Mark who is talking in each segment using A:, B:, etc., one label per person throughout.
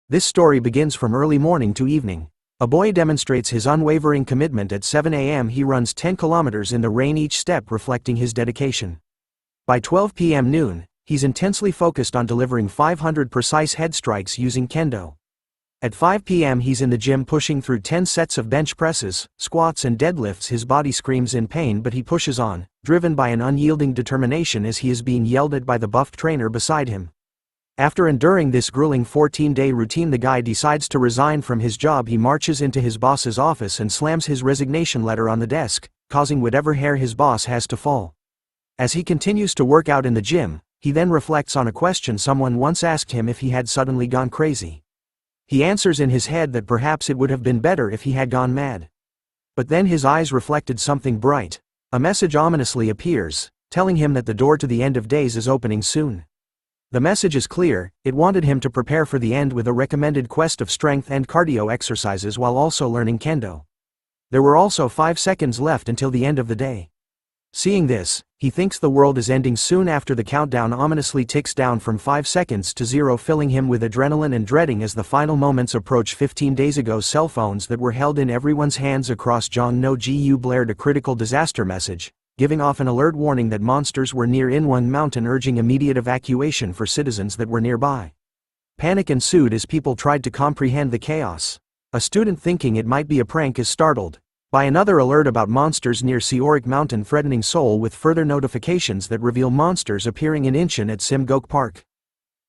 A: This story begins from early morning to evening. A boy demonstrates his unwavering commitment. At 7 a.m. he runs 10 kilometers in the rain, each step reflecting his dedication. By 12 p.m. noon, he's intensely focused on delivering 500 precise head strikes using kendo. At 5 p.m. he's in the gym pushing through 10 sets of bench presses, squats and deadlifts. His body screams in pain, but he pushes on, driven by an unyielding determination as he is being yelled at by the buffed trainer beside him. After enduring this grueling 14-day routine, the guy decides to resign from his job. He marches into his boss's office and slams his resignation letter on the desk, causing whatever hair his boss has to fall. As he continues to work out in the gym, he then reflects on a question someone once asked him: if he had suddenly gone crazy. He answers in his head that perhaps it would have been better if he had gone mad. But then his eyes reflected something bright. A message ominously appears, telling him that the door to the end of days is opening soon. The message is clear. It wanted him to prepare for the end with a recommended quest of strength and cardio exercises while also learning kendo. There were also 5 seconds left until the end of the day. Seeing this, he thinks the world is ending soon. After the countdown ominously ticks down from 5 seconds to 0, filling him with adrenaline and dreading as the final moments approach. 15 days ago, cell phones that were held in everyone's hands across Jongno-gu blared a critical disaster message, giving off an alert warning that monsters were near in one mountain, urging immediate evacuation for citizens that were nearby. Panic ensued as people tried to comprehend the chaos. A student thinking it might be a prank is startled by another alert about monsters near Seorik Mountain, threatening Seoul with further notifications that reveal monsters appearing in Incheon at Simgok Park.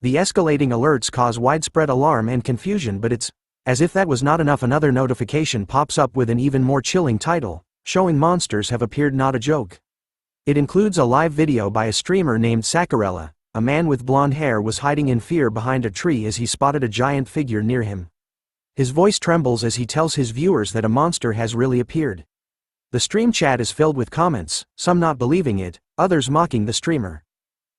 A: The escalating alerts cause widespread alarm and confusion, but it's as if that was not enough. Another notification pops up with an even more chilling title, showing monsters have appeared. Not a joke. It includes a live video by a streamer named Sakurella. A man with blonde hair was hiding in fear behind a tree as he spotted a giant figure near him. His voice trembles as he tells his viewers that a monster has really appeared. The stream chat is filled with comments, some not believing it, others mocking the streamer.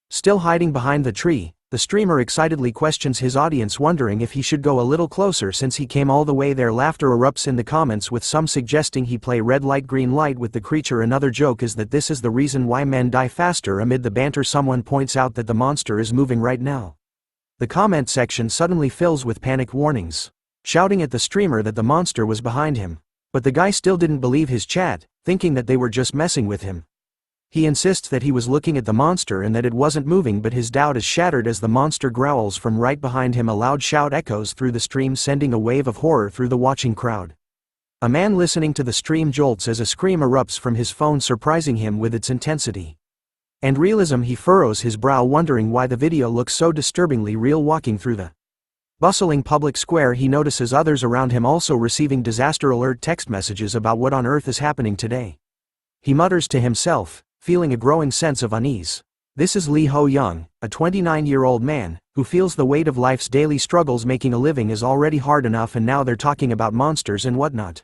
A: Still hiding behind the tree, the streamer excitedly questions his audience, wondering if he should go a little closer since he came all the way there. Laughter erupts in the comments, with some suggesting he play red light green light with the creature. Another joke is that this is the reason why men die faster. Amid the banter, someone points out that the monster is moving right now. The comment section suddenly fills with panic warnings, shouting at the streamer that the monster was behind him. But the guy still didn't believe his chat, thinking that they were just messing with him. He insists that he was looking at the monster and that it wasn't moving, but his doubt is shattered as the monster growls from right behind him. A loud shout echoes through the stream, sending a wave of horror through the watching crowd. A man listening to the stream jolts as a scream erupts from his phone, surprising him with its intensity and realism. He furrows his brow, wondering why the video looks so disturbingly real. Walking through the bustling public square, he notices others around him also receiving disaster alert text messages about what on earth is happening today. He mutters to himself, feeling a growing sense of unease. This is Lee Ho-young, a 29-year-old man, who feels the weight of life's daily struggles. Making a living is already hard enough, and now they're talking about monsters and whatnot.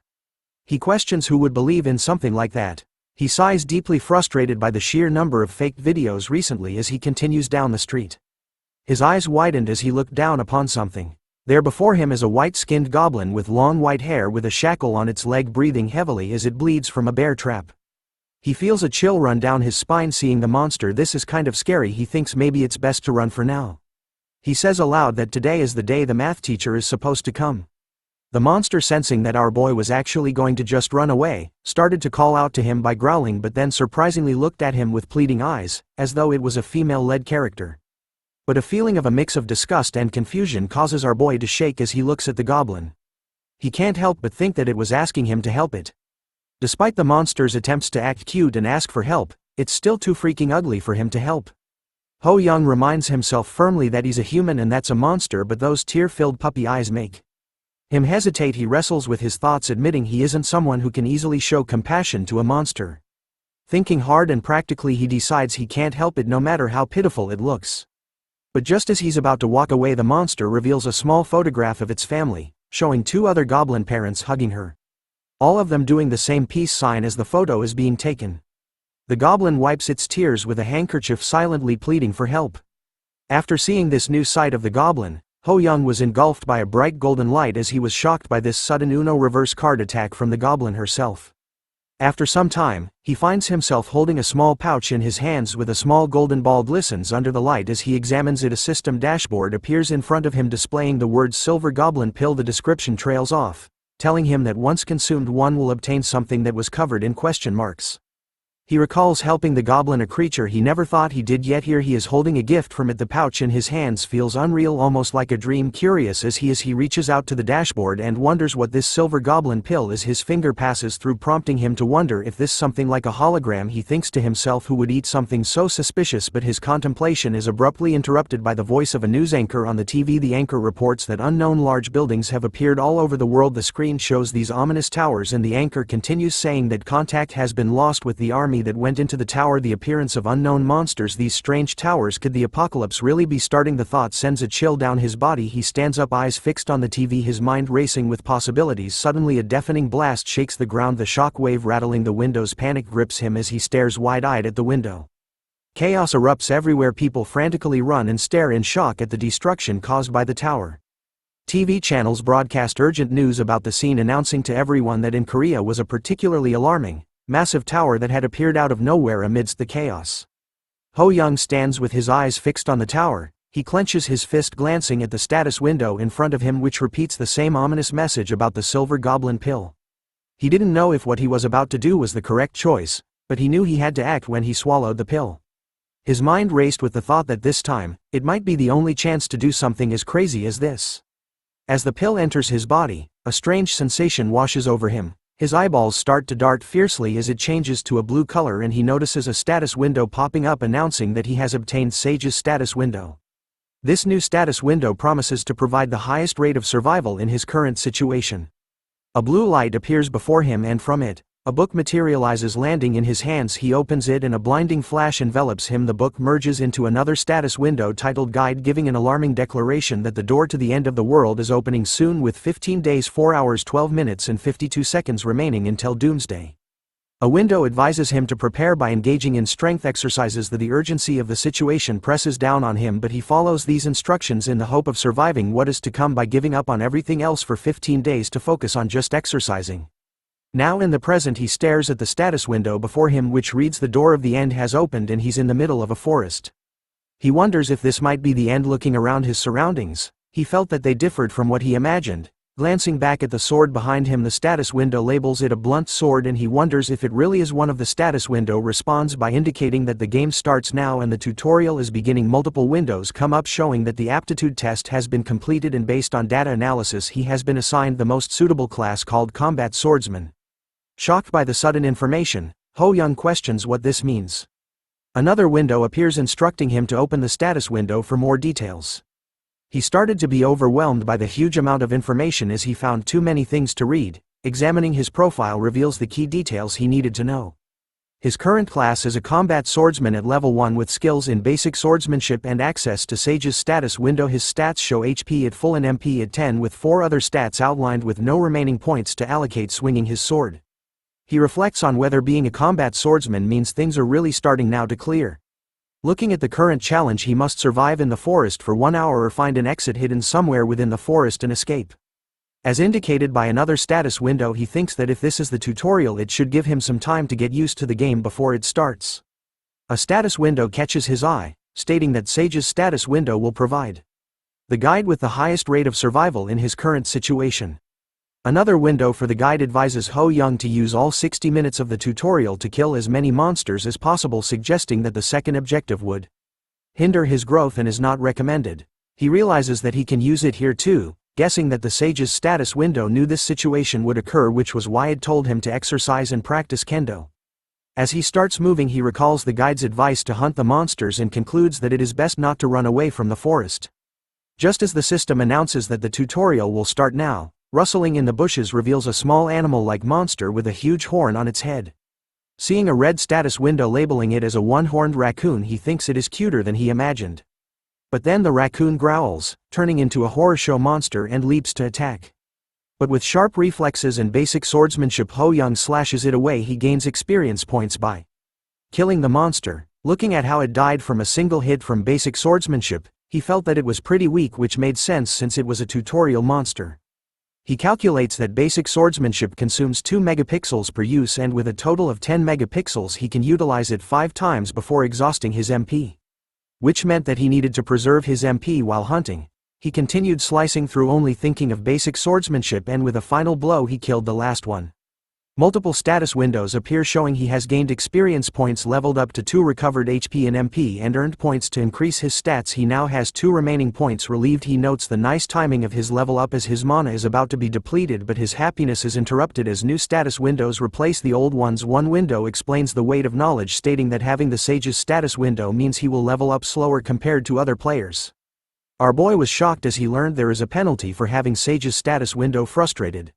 A: He questions who would believe in something like that. He sighs, deeply frustrated by the sheer number of faked videos recently as he continues down the street. His eyes widened as he looked down upon something. There before him is a white-skinned goblin with long white hair with a shackle on its leg, breathing heavily as it bleeds from a bear trap. He feels a chill run down his spine seeing the monster. This is kind of scary. He thinks maybe it's best to run for now. He says aloud that today is the day the math teacher is supposed to come. The monster, sensing that our boy was actually going to just run away, started to call out to him by growling, but then surprisingly looked at him with pleading eyes, as though it was a female-led character. But a feeling of a mix of disgust and confusion causes our boy to shake as he looks at the goblin. He can't help but think that it was asking him to help it. Despite the monster's attempts to act cute and ask for help, it's still too freaking ugly for him to help. Ho-young reminds himself firmly that he's a human and that's a monster, but those tear-filled puppy eyes make him hesitate. He wrestles with his thoughts, admitting he isn't someone who can easily show compassion to a monster. Thinking hard and practically, he decides he can't help it no matter how pitiful it looks. But just as he's about to walk away, the monster reveals a small photograph of its family, showing 2 other goblin parents hugging her. All of them doing the same peace sign as the photo is being taken. The goblin wipes its tears with a handkerchief, silently pleading for help. After seeing this new sight of the goblin, Ho-young was engulfed by a bright golden light as he was shocked by this sudden Uno reverse card attack from the goblin herself. After some time, he finds himself holding a small pouch in his hands with a small golden ball glistens under the light. As he examines it, a system dashboard appears in front of him displaying the words Silver Goblin Pill. The description trails off, telling him that once consumed one will obtain something that was covered in question marks. He recalls helping the goblin, a creature he never thought he did, yet here he is holding a gift from it. The pouch in his hands feels unreal, almost like a dream. Curious as he reaches out to the dashboard and wonders what this Silver Goblin Pill is. His finger passes through, prompting him to wonder if this something like a hologram. He thinks to himself, who would eat something so suspicious? But his contemplation is abruptly interrupted by the voice of a news anchor on the TV. The anchor reports that unknown large buildings have appeared all over the world. The screen shows these ominous towers, and the anchor continues saying that contact has been lost with the army that went into the tower. The appearance of unknown monsters. These strange towers. Could the apocalypse really be starting? The thought sends a chill down his body. He stands up, eyes fixed on the TV, his mind racing with possibilities. Suddenly a deafening blast shakes the ground, the shock wave rattling the windows. Panic grips him as he stares wide-eyed at the window. Chaos erupts everywhere. People frantically run and stare in shock at the destruction caused by the tower. TV channels broadcast urgent news about the scene, announcing to everyone that in Korea was a particularly alarming, massive tower that had appeared out of nowhere amidst the chaos. Ho Young stands with his eyes fixed on the tower. He clenches his fist, glancing at the status window in front of him, which repeats the same ominous message about the Silver Goblin Pill. He didn't know if what he was about to do was the correct choice, but he knew he had to act when he swallowed the pill. His mind raced with the thought that this time, it might be the only chance to do something as crazy as this. As the pill enters his body, a strange sensation washes over him. His eyeballs start to dart fiercely as it changes to a blue color, and he notices a status window popping up announcing that he has obtained Sage's status window. This new status window promises to provide the highest rate of survival in his current situation. A blue light appears before him, and from it, a book materializes, landing in his hands. He opens it and a blinding flash envelops him. The book merges into another status window titled Guide, giving an alarming declaration that the door to the end of the world is opening soon, with 15 days 4 hours 12 minutes and 52 seconds remaining until doomsday. A window advises him to prepare by engaging in strength exercises. The urgency of the situation presses down on him, but he follows these instructions in the hope of surviving what is to come by giving up on everything else for 15 days to focus on just exercising. Now in the present, he stares at the status window before him, which reads the door of the end has opened, and he's in the middle of a forest. He wonders if this might be the end. Looking around his surroundings, he felt that they differed from what he imagined. Glancing back at the sword behind him, the status window labels it a blunt sword, and he wonders if it really is one of the status window responds by indicating that the game starts now and the tutorial is beginning. Multiple windows come up showing that the aptitude test has been completed, and based on data analysis he has been assigned the most suitable class called Combat Swordsman. Shocked by the sudden information, Ho Young questions what this means. Another window appears instructing him to open the status window for more details. He started to be overwhelmed by the huge amount of information as he found too many things to read. Examining his profile reveals the key details he needed to know. His current class is a combat swordsman at level 1 with skills in basic swordsmanship and access to Sage's status window. His stats show HP at full and MP at 10, with 4 other stats outlined with no remaining points to allocate swinging his sword. He reflects on whether being a combat swordsman means things are really starting now to clear. Looking at the current challenge, he must survive in the forest for 1 hour or find an exit hidden somewhere within the forest and escape. As indicated by another status window, he thinks that if this is the tutorial, it should give him some time to get used to the game before it starts. A status window catches his eye, stating that Sage's status window will provide the guide with the highest rate of survival in his current situation. Another window for the guide advises Ho Young to use all 60 minutes of the tutorial to kill as many monsters as possible, suggesting that the second objective would hinder his growth and is not recommended. He realizes that he can use it here too, guessing that the Sage's status window knew this situation would occur, which was why it told him to exercise and practice kendo. As he starts moving, he recalls the guide's advice to hunt the monsters and concludes that it is best not to run away from the forest. Just as the system announces that the tutorial will start now, rustling in the bushes reveals a small animal-like monster with a huge horn on its head. Seeing a red status window labeling it as a one-horned raccoon, he thinks it is cuter than he imagined. But then the raccoon growls, turning into a horror show monster, and leaps to attack. But with sharp reflexes and basic swordsmanship, Ho Young slashes it away. He gains experience points by killing the monster. Looking at how it died from a single hit from basic swordsmanship, he felt that it was pretty weak, which made sense since it was a tutorial monster. He calculates that basic swordsmanship consumes 2 megapixels per use, and with a total of 10 megapixels he can utilize it 5 times before exhausting his MP. Which meant that he needed to preserve his MP while hunting. He continued slicing through, only thinking of basic swordsmanship, and with a final blow he killed the last one. Multiple status windows appear showing he has gained experience points, leveled up to 2 recovered HP and MP, and earned points to increase his stats. He now has 2 remaining points. Relieved, he notes the nice timing of his level up as his mana is about to be depleted, but his happiness is interrupted as new status windows replace the old ones. One window explains the weight of knowledge, stating that having the Sage's status window means he will level up slower compared to other players. Our boy was shocked as he learned there is a penalty for having Sage's status window. Frustrated,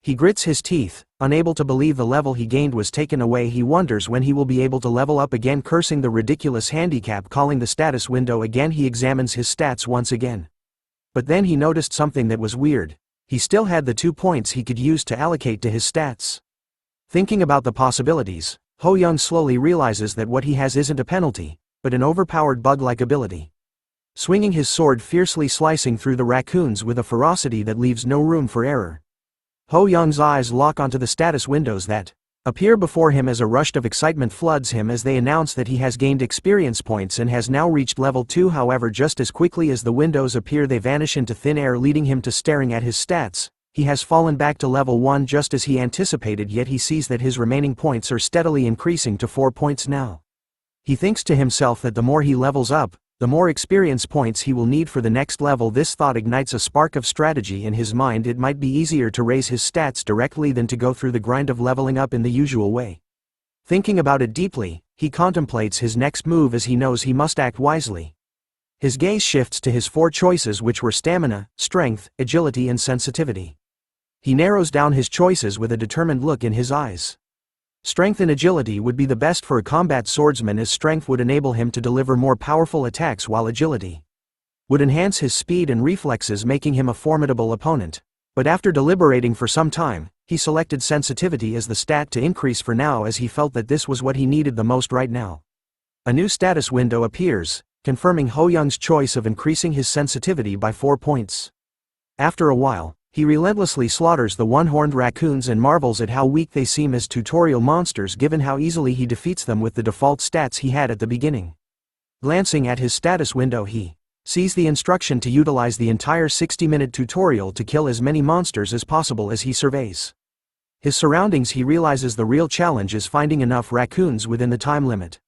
A: he grits his teeth, unable to believe the level he gained was taken away. He wonders when he will be able to level up again, cursing the ridiculous handicap calling the status window again. He examines his stats once again. But then he noticed something that was weird. He still had the 2 points he could use to allocate to his stats. Thinking about the possibilities, Ho Young slowly realizes that what he has isn't a penalty, but an overpowered bug-like ability. Swinging his sword, fiercely slicing through the raccoons with a ferocity that leaves no room for error. Ho Young's eyes lock onto the status windows that appear before him as a rush of excitement floods him as they announce that he has gained experience points and has now reached level 2. However, just as quickly as the windows appear, they vanish into thin air, leading him to staring at his stats. He has fallen back to level 1 just as he anticipated, yet he sees that his remaining points are steadily increasing to 4 points now. He thinks to himself that the more he levels up, the more experience points he will need for the next level. This thought ignites a spark of strategy in his mind. It might be easier to raise his stats directly than to go through the grind of leveling up in the usual way. Thinking about it deeply, he contemplates his next move as he knows he must act wisely. His gaze shifts to his 4 choices, which were stamina, strength, agility and sensitivity. He narrows down his choices with a determined look in his eyes. Strength and agility would be the best for a combat swordsman, as strength would enable him to deliver more powerful attacks, while agility would enhance his speed and reflexes, making him a formidable opponent. But after deliberating for some time, he selected sensitivity as the stat to increase for now, as he felt that this was what he needed the most right now. A new status window appears, confirming Ho Young's choice of increasing his sensitivity by 4 points. After a while, he relentlessly slaughters the one-horned raccoons and marvels at how weak they seem as tutorial monsters given how easily he defeats them with the default stats he had at the beginning. Glancing at his status window, he sees the instruction to utilize the entire 60-minute tutorial to kill as many monsters as possible. As he surveys his surroundings, he realizes the real challenge is finding enough raccoons within the time limit.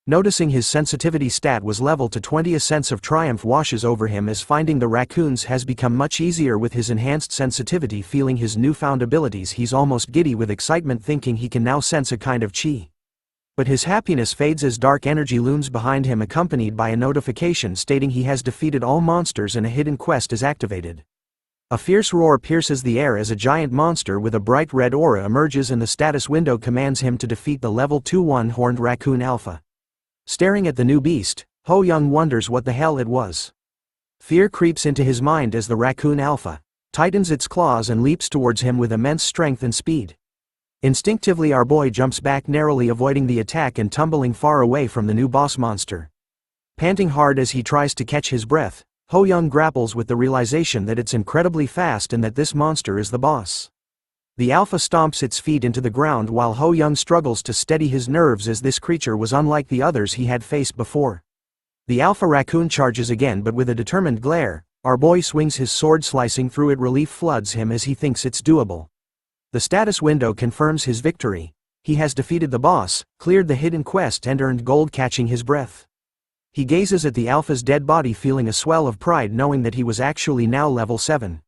A: Noticing his sensitivity stat was leveled to 20, a sense of triumph washes over him as finding the raccoons has become much easier with his enhanced sensitivity. Feeling his newfound abilities, he's almost giddy with excitement, thinking he can now sense a kind of chi. But his happiness fades as dark energy looms behind him, accompanied by a notification stating he has defeated all monsters and a hidden quest is activated. A fierce roar pierces the air as a giant monster with a bright red aura emerges, and the status window commands him to defeat the level 2 one-horned raccoon alpha. Staring at the new beast, Ho Young wonders what the hell it was. Fear creeps into his mind as the raccoon alpha tightens its claws and leaps towards him with immense strength and speed. Instinctively, our boy jumps back, narrowly avoiding the attack and tumbling far away from the new boss monster. Panting hard as he tries to catch his breath, Ho Young grapples with the realization that it's incredibly fast and that this monster is the boss. The alpha stomps its feet into the ground while Ho Young struggles to steady his nerves, as this creature was unlike the others he had faced before. The alpha raccoon charges again, but with a determined glare. Our boy swings his sword, slicing through it. Relief floods him as he thinks it's doable. The status window confirms his victory. He has defeated the boss, cleared the hidden quest and earned gold. Catching his breath, he gazes at the alpha's dead body, feeling a swell of pride knowing that he was actually now level 7.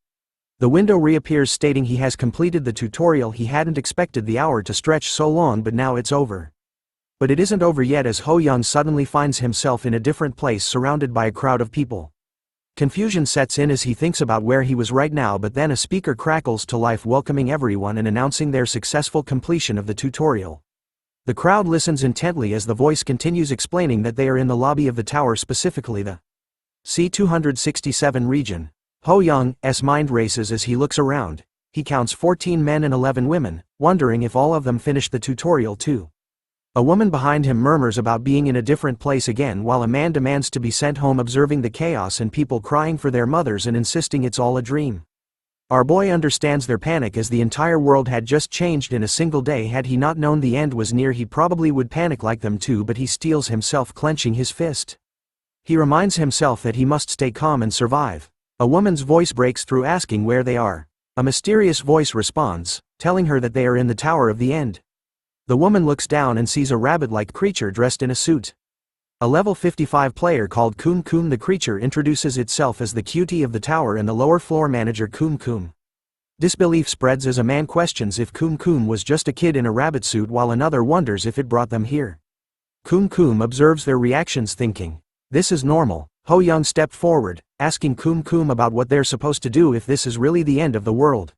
A: The window reappears stating he has completed the tutorial. He hadn't expected the hour to stretch so long, but now it's over. But it isn't over yet, as Ho Young suddenly finds himself in a different place, surrounded by a crowd of people. Confusion sets in as he thinks about where he was right now, but then a speaker crackles to life, welcoming everyone and announcing their successful completion of the tutorial. The crowd listens intently as the voice continues, explaining that they are in the lobby of the tower, specifically the C-267 region. Ho Young's mind races as he looks around. He counts 14 men and 11 women, wondering if all of them finished the tutorial too. A woman behind him murmurs about being in a different place again, while a man demands to be sent home, observing the chaos and people crying for their mothers and insisting it's all a dream. Our boy understands their panic as the entire world had just changed in a single day. Had he not known the end was near, he probably would panic like them too, but he steels himself, clenching his fist. He reminds himself that he must stay calm and survive. A woman's voice breaks through, asking where they are. A mysterious voice responds, telling her that they are in the Tower of the End. The woman looks down and sees a rabbit-like creature dressed in a suit. A level 55 player called Kum Kum. The creature introduces itself as the cutie of the tower and the lower floor manager Kum Kum. Disbelief spreads as a man questions if Kum Kum was just a kid in a rabbit suit, while another wonders if it brought them here. Kum Kum observes their reactions, thinking, "This is normal." Ho Young stepped forward, asking Kum Kum about what they're supposed to do if this is really the end of the world.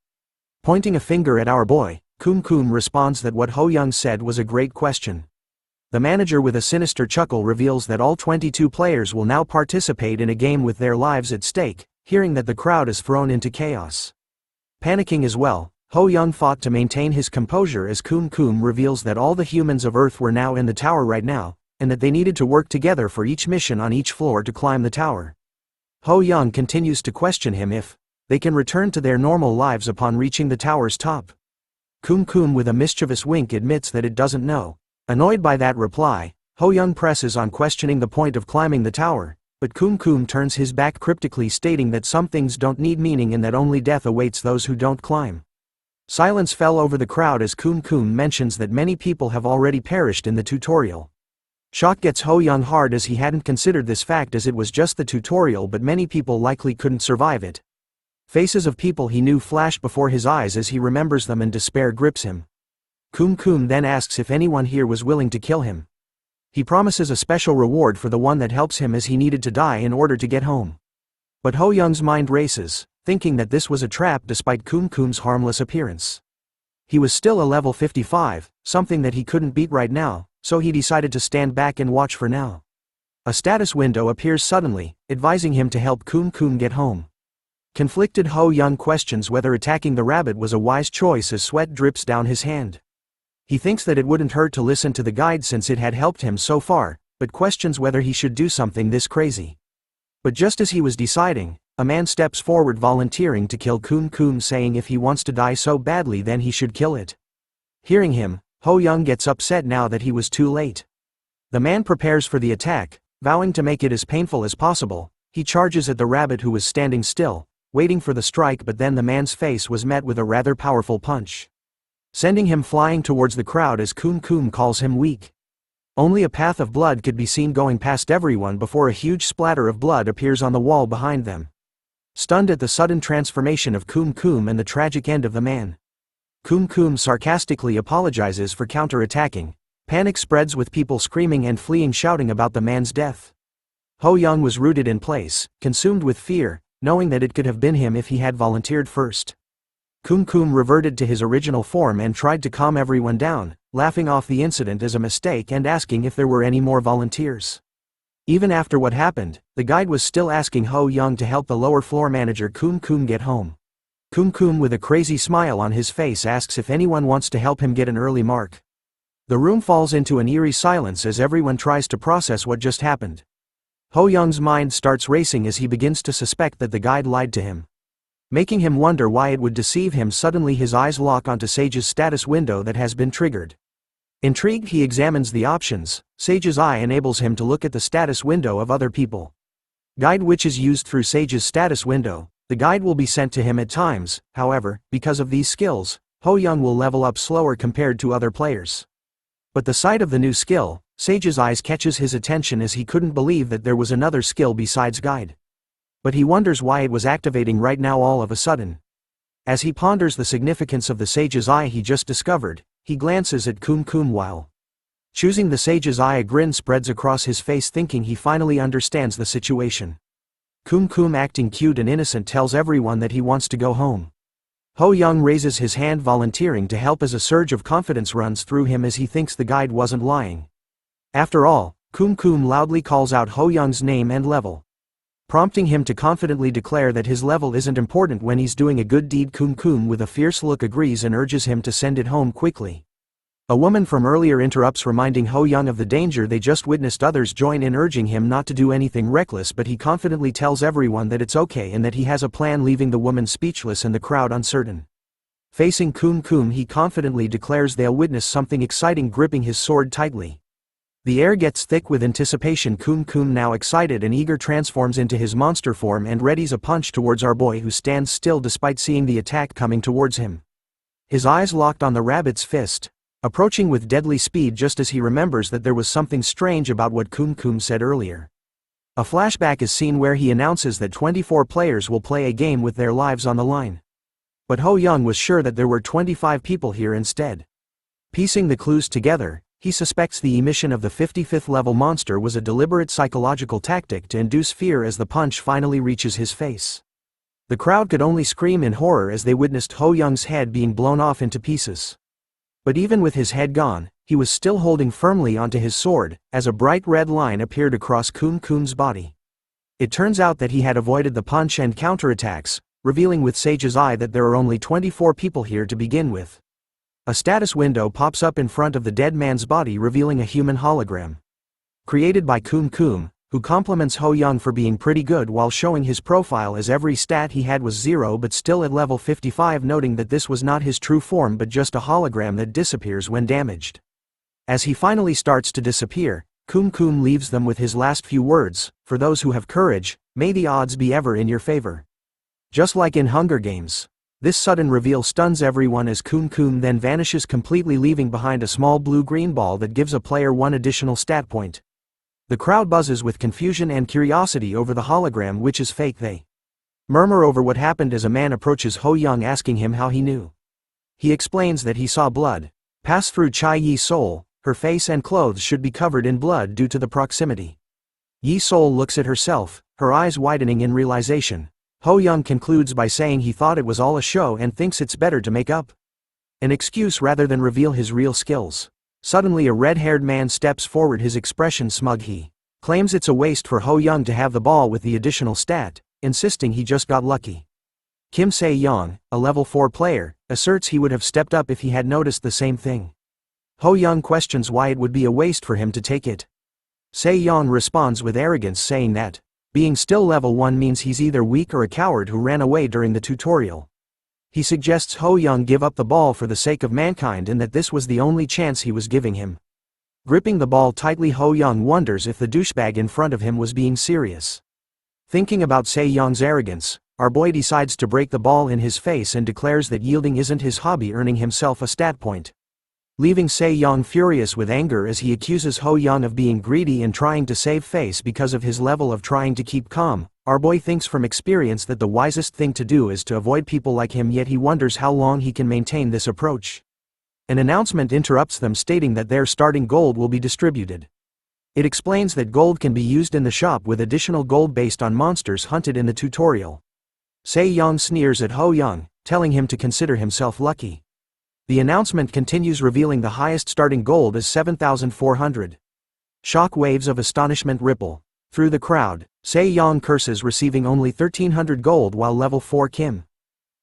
A: Pointing a finger at our boy, Kum Kum responds that what Ho Young said was a great question. The manager, with a sinister chuckle, reveals that all 22 players will now participate in a game with their lives at stake, hearing that the crowd is thrown into chaos. Panicking as well, Ho Young fought to maintain his composure as Kum Kum reveals that all the humans of Earth were now in the tower right now, and that they needed to work together for each mission on each floor to climb the tower. Ho Young continues to question him if they can return to their normal lives upon reaching the tower's top. Kum Kum, with a mischievous wink, admits that it doesn't know. Annoyed by that reply, Ho Young presses on, questioning the point of climbing the tower, but Kum Kum turns his back cryptically, stating that some things don't need meaning and that only death awaits those who don't climb. Silence fell over the crowd as Kum Kum mentions that many people have already perished in the tutorial. Shock gets Ho Young hard as he hadn't considered this fact, as it was just the tutorial, but many people likely couldn't survive it. Faces of people he knew flash before his eyes as he remembers them, and despair grips him. Kum Kum then asks if anyone here was willing to kill him. He promises a special reward for the one that helps him, as he needed to die in order to get home. But Ho Young's mind races, thinking that this was a trap despite Kum Kum's harmless appearance. He was still a level 55, something that he couldn't beat right now, so he decided to stand back and watch for now. A status window appears suddenly, advising him to help Kum Kum get home. Conflicted, Ho Young questions whether attacking the rabbit was a wise choice as sweat drips down his hand. He thinks that it wouldn't hurt to listen to the guide since it had helped him so far, but questions whether he should do something this crazy. But just as he was deciding, a man steps forward, volunteering to kill Kum Kum, saying if he wants to die so badly then he should kill it. Hearing him, Ho Young gets upset now that he was too late. The man prepares for the attack, vowing to make it as painful as possible. He charges at the rabbit, who was standing still, waiting for the strike, but then the man's face was met with a rather powerful punch, sending him flying towards the crowd as Kum Kum calls him weak. Only a path of blood could be seen going past everyone before a huge splatter of blood appears on the wall behind them. Stunned at the sudden transformation of Kum Kum and the tragic end of the man, Kum Kum sarcastically apologizes for counter-attacking. Panic spreads with people screaming and fleeing, shouting about the man's death. Ho Young was rooted in place, consumed with fear, knowing that it could have been him if he had volunteered first. Kum Kum reverted to his original form and tried to calm everyone down, laughing off the incident as a mistake and asking if there were any more volunteers. Even after what happened, the guide was still asking Ho Young to help the lower floor manager Kum Kum get home. Kum Kum, with a crazy smile on his face, asks if anyone wants to help him get an early mark. The room falls into an eerie silence as everyone tries to process what just happened. Ho Young's mind starts racing as he begins to suspect that the guide lied to him, making him wonder why it would deceive him. Suddenly his eyes lock onto Sage's status window that has been triggered. Intrigued, he examines the options. Sage's eye enables him to look at the status window of other people. Guide, which is used through Sage's status window. The guide will be sent to him at times. However, because of these skills, Ho Young will level up slower compared to other players. But the sight of the new skill, Sage's eyes, catches his attention as he couldn't believe that there was another skill besides guide. But he wonders why it was activating right now all of a sudden. As he ponders the significance of the Sage's eye he just discovered, he glances at Kum Kum while choosing the Sage's eye. A grin spreads across his face, thinking he finally understands the situation. Kum Kum, acting cute and innocent, tells everyone that he wants to go home. Ho Young raises his hand, volunteering to help, as a surge of confidence runs through him as he thinks the guide wasn't lying. After all, Kum Kum loudly calls out Ho Young's name and level, prompting him to confidently declare that his level isn't important when he's doing a good deed. Kum Kum, with a fierce look, agrees and urges him to send it home quickly. A woman from earlier interrupts, reminding Ho Young of the danger they just witnessed. Others join in, urging him not to do anything reckless, but he confidently tells everyone that it's okay and that he has a plan, leaving the woman speechless and the crowd uncertain. Facing Kun Kun, he confidently declares they'll witness something exciting, gripping his sword tightly. The air gets thick with anticipation. Kun Kun, now excited and eager, transforms into his monster form and readies a punch towards our boy, who stands still despite seeing the attack coming towards him. His eyes locked on the rabbit's fist, approaching with deadly speed just as he remembers that there was something strange about what Kun Kun said earlier. A flashback is seen where he announces that 24 players will play a game with their lives on the line. But Ho Young was sure that there were 25 people here instead. Piecing the clues together, he suspects the emission of the 55th level monster was a deliberate psychological tactic to induce fear as the punch finally reaches his face. The crowd could only scream in horror as they witnessed Ho Young's head being blown off into pieces. But even with his head gone, he was still holding firmly onto his sword, as a bright red line appeared across Kun Kun's body. It turns out that he had avoided the punch and counterattacks, revealing with Sage's eye that there are only 24 people here to begin with. A status window pops up in front of the dead man's body, revealing a human hologram. Created by Kun Kun, who compliments Ho Young for being pretty good while showing his profile as every stat he had was 0 but still at level 55, noting that this was not his true form but just a hologram that disappears when damaged. As he finally starts to disappear, Kun Kun leaves them with his last few words: "For those who have courage, may the odds be ever in your favor." Just like in Hunger Games. This sudden reveal stuns everyone as Kun Kun then vanishes completely, leaving behind a small blue-green ball that gives a player 1 additional stat point. The crowd buzzes with confusion and curiosity over the hologram, which is fake. They murmur over what happened as a man approaches Ho Young, asking him how he knew. He explains that he saw blood pass through Chai Yi's soul. Her face and clothes should be covered in blood due to the proximity. Yi's soul looks at herself, her eyes widening in realization. Ho Young concludes by saying he thought it was all a show and thinks it's better to make up an excuse rather than reveal his real skills. Suddenly a red-haired man steps forward, his expression smug. He claims it's a waste for Ho Young to have the ball with the additional stat, insisting he just got lucky. Kim Se-young, a level 4 player, asserts he would have stepped up if he had noticed the same thing. Ho Young questions why it would be a waste for him to take it. Se-young responds with arrogance, saying that being still level 1 means he's either weak or a coward who ran away during the tutorial. He suggests Ho Young give up the ball for the sake of mankind and that this was the only chance he was giving him. Gripping the ball tightly, Ho Young wonders if the douchebag in front of him was being serious. Thinking about Se-young's arrogance, our boy decides to break the ball in his face and declares that yielding isn't his hobby, earning himself a stat point. Leaving Se-young furious with anger as he accuses Ho Young of being greedy and trying to save face because of his level of trying to keep calm, our boy thinks from experience that the wisest thing to do is to avoid people like him, yet he wonders how long he can maintain this approach. An announcement interrupts them, stating that their starting gold will be distributed. It explains that gold can be used in the shop with additional gold based on monsters hunted in the tutorial. Se-young sneers at Ho Young, telling him to consider himself lucky. The announcement continues, revealing the highest starting gold as 7,400. Shock waves of astonishment ripple through the crowd. Se-young curses receiving only 1,300 gold, while level 4 Kim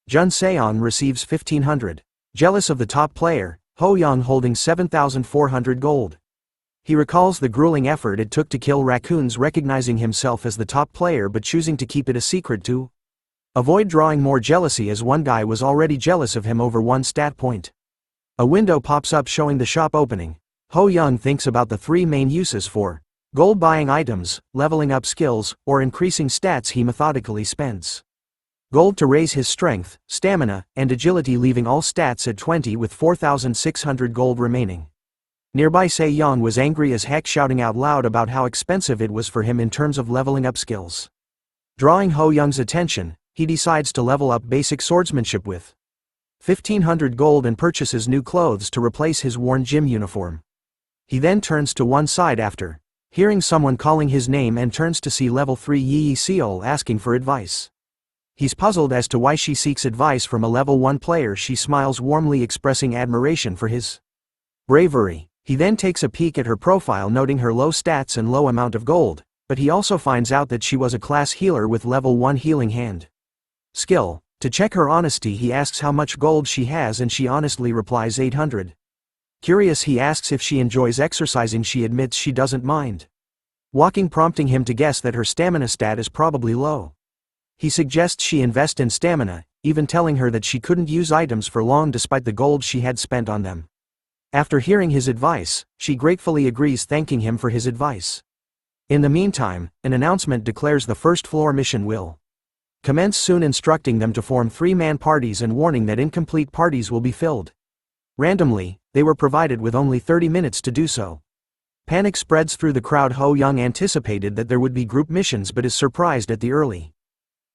A: Jun-seon receives 1,500. Jealous of the top player, Ho Young holding 7,400 gold. He recalls the grueling effort it took to kill raccoons, recognizing himself as the top player but choosing to keep it a secret to avoid drawing more jealousy, as one guy was already jealous of him over 1 stat point. A window pops up showing the shop opening. Ho Young thinks about the 3 main uses for gold: buying items, leveling up skills, or increasing stats. He methodically spends gold to raise his strength, stamina, and agility, leaving all stats at 20 with 4,600 gold remaining. Nearby, Se-young was angry as heck, shouting out loud about how expensive it was for him in terms of leveling up skills. Drawing Ho Young's attention, he decides to level up basic swordsmanship with 1,500 gold and purchases new clothes to replace his worn gym uniform. He then turns to one side after hearing someone calling his name and turns to see level 3 Yi Seol asking for advice. He's puzzled as to why she seeks advice from a level 1 player. She smiles warmly, expressing admiration for his bravery. He then takes a peek at her profile, noting her low stats and low amount of gold, but he also finds out that she was a class healer with level 1 healing hand skill. To check her honesty, he asks how much gold she has and she honestly replies 800. Curious, he asks if she enjoys exercising. She admits she doesn't mind walking, prompting him to guess that her stamina stat is probably low. He suggests she invest in stamina, even telling her that she couldn't use items for long despite the gold she had spent on them. After hearing his advice, she gratefully agrees, thanking him for his advice. In the meantime, an announcement declares the first floor mission will commence soon, instructing them to form 3-man parties and warning that incomplete parties will be filled randomly. They were provided with only 30 minutes to do so. Panic spreads through the crowd. Ho Young anticipated that there would be group missions but is surprised at the early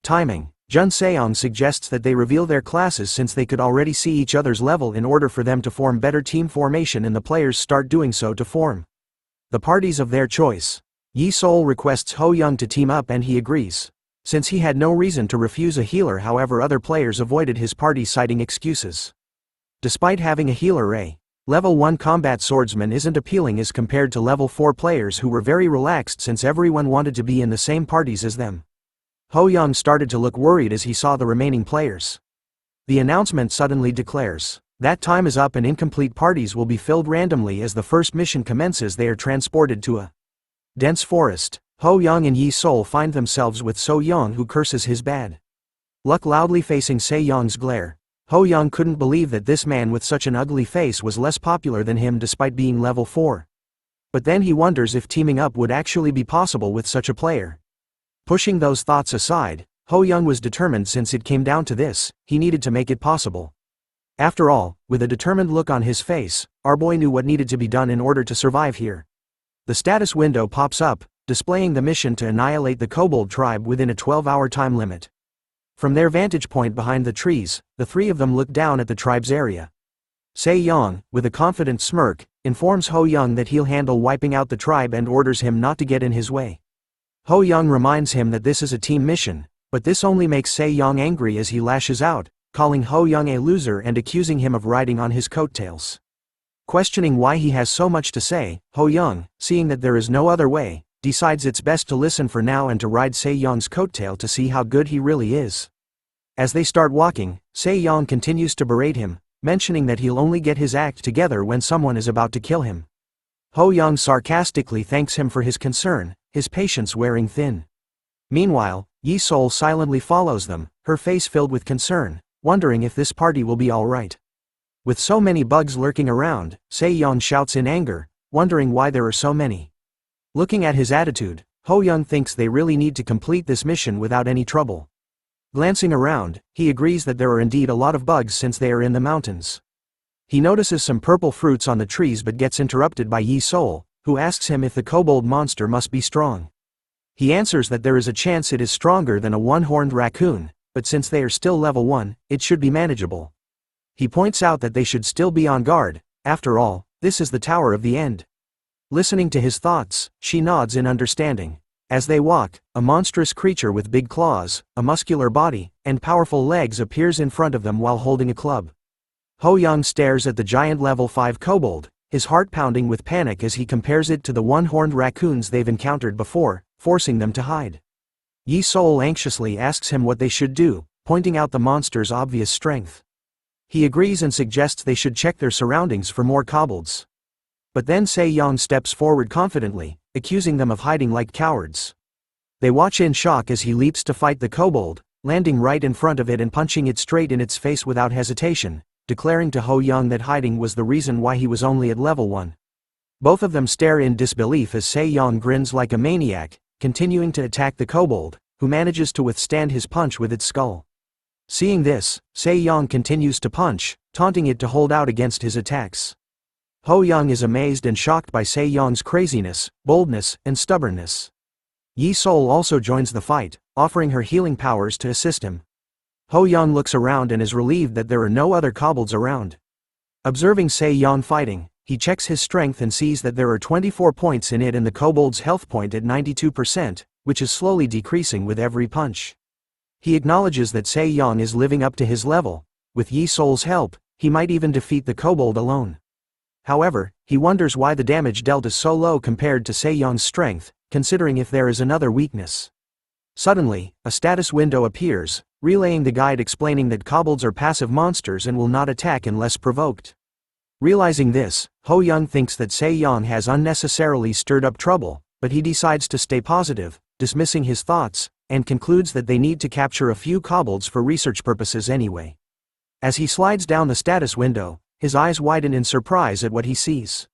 A: timing. Jun Seong suggests that they reveal their classes since they could already see each other's level in order for them to form better team formation, and the players start doing so to form the parties of their choice. Yi Sol requests Ho Young to team up and he agrees, since he had no reason to refuse a healer. However, other players avoided his party, citing excuses. Despite having a healer, a level 1 combat swordsman isn't appealing as compared to level 4 players who were very relaxed since everyone wanted to be in the same parties as them. Ho Young started to look worried as he saw the remaining players. The announcement suddenly declares that time is up and incomplete parties will be filled randomly. As the first mission commences, they are transported to a dense forest. Ho Young and Yi Sol find themselves with So Young, who curses his bad luck loudly. Facing Se Young's glare, Ho Young couldn't believe that this man with such an ugly face was less popular than him despite being level 4. But then he wonders if teaming up would actually be possible with such a player. Pushing those thoughts aside, Ho Young was determined. Since it came down to this, he needed to make it possible. After all, with a determined look on his face, our boy knew what needed to be done in order to survive here. The status window pops up, displaying the mission to annihilate the Kobold tribe within a 12-hour time limit. From their vantage point behind the trees, the three of them look down at the tribe's area. Se Young, with a confident smirk, informs Ho Young that he'll handle wiping out the tribe and orders him not to get in his way. Ho Young reminds him that this is a team mission, but this only makes Se Young angry as he lashes out, calling Ho Young a loser and accusing him of riding on his coattails. Questioning why he has so much to say, Ho Young, seeing that there is no other way, decides it's best to listen for now and to ride Se Young's coattail to see how good he really is. As they start walking, Se Young continues to berate him, mentioning that he'll only get his act together when someone is about to kill him. Ho Young sarcastically thanks him for his concern, his patience wearing thin. Meanwhile, Yi Sol silently follows them, her face filled with concern, wondering if this party will be alright. With so many bugs lurking around, Se Young shouts in anger, wondering why there are so many. Looking at his attitude, Ho Young thinks they really need to complete this mission without any trouble. Glancing around, he agrees that there are indeed a lot of bugs since they are in the mountains. He notices some purple fruits on the trees but gets interrupted by Yi Sol, who asks him if the kobold monster must be strong. He answers that there is a chance it is stronger than a one-horned raccoon, but since they are still level 1, it should be manageable. He points out that they should still be on guard. After all, this is the Tower of the End. Listening to his thoughts, she nods in understanding. As they walk, a monstrous creature with big claws, a muscular body, and powerful legs appears in front of them while holding a club. Ho Young stares at the giant level 5 kobold, his heart pounding with panic as he compares it to the one-horned raccoons they've encountered before, forcing them to hide. Yi Sol anxiously asks him what they should do, pointing out the monster's obvious strength. He agrees and suggests they should check their surroundings for more kobolds. But then Se Young steps forward confidently, accusing them of hiding like cowards. They watch in shock as he leaps to fight the kobold, landing right in front of it and punching it straight in its face without hesitation, declaring to Ho Young that hiding was the reason why he was only at level 1. Both of them stare in disbelief as Se Young grins like a maniac, continuing to attack the kobold, who manages to withstand his punch with its skull. Seeing this, Se Young continues to punch, taunting it to hold out against his attacks. Ho Young is amazed and shocked by Se Young's craziness, boldness, and stubbornness. Yi Sol also joins the fight, offering her healing powers to assist him. Ho Young looks around and is relieved that there are no other kobolds around. Observing Se Young fighting, he checks his strength and sees that there are 24 points in it and the kobold's health point at 92%, which is slowly decreasing with every punch. He acknowledges that Se Young is living up to his level. With Yi Sol's help, he might even defeat the kobold alone. However, he wonders why the damage dealt is so low compared to Se Young's strength, considering if there is another weakness. Suddenly, a status window appears, relaying the guide explaining that kobolds are passive monsters and will not attack unless provoked. Realizing this, Ho Young thinks that Se-young has unnecessarily stirred up trouble, but he decides to stay positive, dismissing his thoughts, and concludes that they need to capture a few kobolds for research purposes anyway. As he slides down the status window, his eyes widen in surprise at what he sees.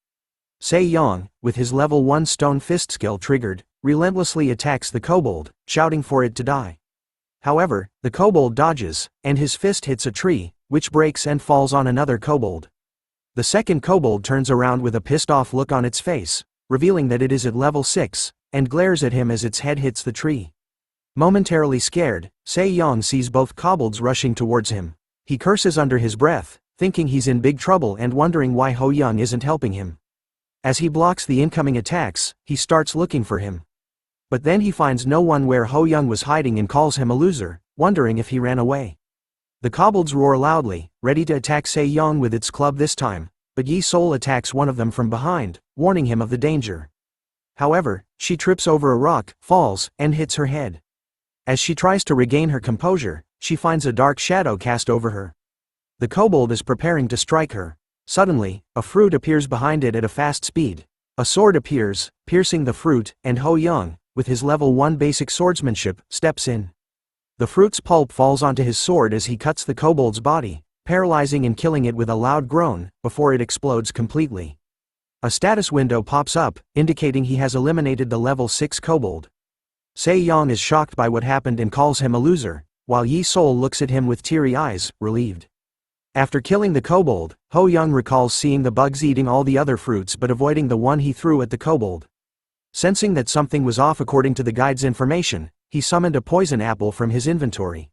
A: Se-young, with his level 1 stone fist skill triggered, relentlessly attacks the kobold, shouting for it to die. However, the kobold dodges, and his fist hits a tree, which breaks and falls on another kobold. The second kobold turns around with a pissed-off look on its face, revealing that it is at level 6, and glares at him as its head hits the tree. Momentarily scared, Se-young sees both kobolds rushing towards him. He curses under his breath, thinking he's in big trouble and wondering why Ho Young isn't helping him. As he blocks the incoming attacks, he starts looking for him. But then he finds no one where Ho Young was hiding and calls him a loser, wondering if he ran away. The kobolds roar loudly, ready to attack Se-young with its club this time, but Yi-Sol attacks one of them from behind, warning him of the danger. However, she trips over a rock, falls, and hits her head. As she tries to regain her composure, she finds a dark shadow cast over her. The kobold is preparing to strike her. Suddenly, a fruit appears behind it at a fast speed. A sword appears, piercing the fruit, and Ho Young, with his level 1 basic swordsmanship, steps in. The fruit's pulp falls onto his sword as he cuts the kobold's body, paralyzing and killing it with a loud groan, before it explodes completely. A status window pops up, indicating he has eliminated the level 6 kobold. Se-young is shocked by what happened and calls him a loser, while Yi-Sol looks at him with teary eyes, relieved. After killing the kobold, Ho Young recalls seeing the bugs eating all the other fruits but avoiding the one he threw at the kobold. Sensing that something was off according to the guide's information, he summoned a poison apple from his inventory.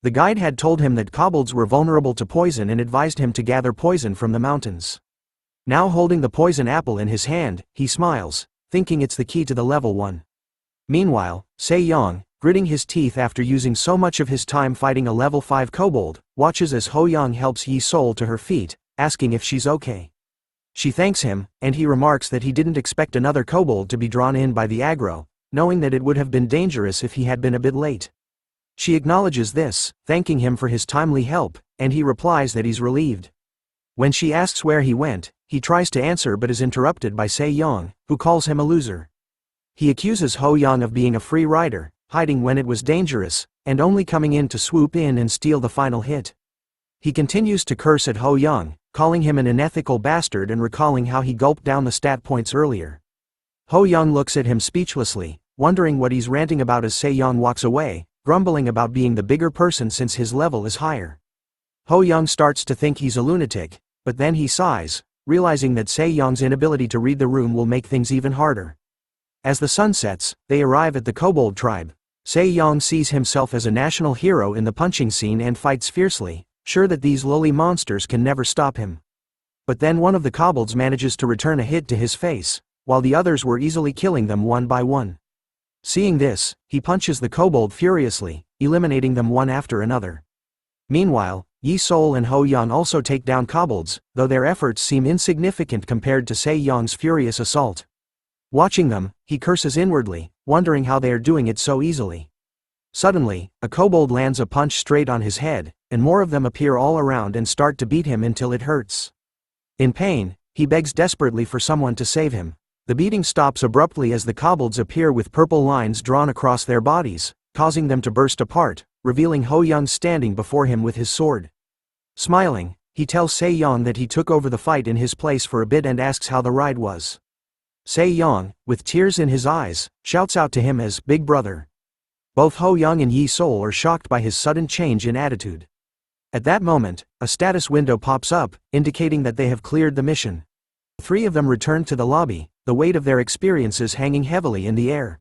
A: The guide had told him that kobolds were vulnerable to poison and advised him to gather poison from the mountains. Now holding the poison apple in his hand, he smiles, thinking it's the key to the level 1. Meanwhile, Se-young, gritting his teeth after using so much of his time fighting a level 5 kobold, watches as Ho Young helps Yi-Sol to her feet, asking if she's okay. She thanks him, and he remarks that he didn't expect another kobold to be drawn in by the aggro, knowing that it would have been dangerous if he had been a bit late. She acknowledges this, thanking him for his timely help, and he replies that he's relieved. When she asks where he went, he tries to answer but is interrupted by Se-young, who calls him a loser. He accuses Ho Young of being a free rider, hiding when it was dangerous, and only coming in to swoop in and steal the final hit. He continues to curse at Ho Young, calling him an unethical bastard and recalling how he gulped down the stat points earlier. Ho Young looks at him speechlessly, wondering what he's ranting about as Se-young walks away, grumbling about being the bigger person since his level is higher. Ho Young starts to think he's a lunatic, but then he sighs, realizing that Se-young's inability to read the room will make things even harder. As the sun sets, they arrive at the Kobold tribe. Se-young sees himself as a national hero in the punching scene and fights fiercely, sure that these lowly monsters can never stop him. But then one of the kobolds manages to return a hit to his face, while the others were easily killing them one by one. Seeing this, he punches the kobold furiously, eliminating them one after another. Meanwhile, Yi-Sol and Ho Young also take down kobolds, though their efforts seem insignificant compared to Se-young's furious assault. Watching them, he curses inwardly, wondering how they are doing it so easily. Suddenly, a kobold lands a punch straight on his head, and more of them appear all around and start to beat him until it hurts. In pain, he begs desperately for someone to save him. The beating stops abruptly as the kobolds appear with purple lines drawn across their bodies, causing them to burst apart, revealing Ho Young standing before him with his sword. Smiling, he tells Se-young that he took over the fight in his place for a bit and asks how the ride was. Se-young, with tears in his eyes, shouts out to him as Big Brother. Both Ho Young and Yi-Sol are shocked by his sudden change in attitude. At that moment, a status window pops up, indicating that they have cleared the mission. 3 of them return to the lobby, the weight of their experiences hanging heavily in the air.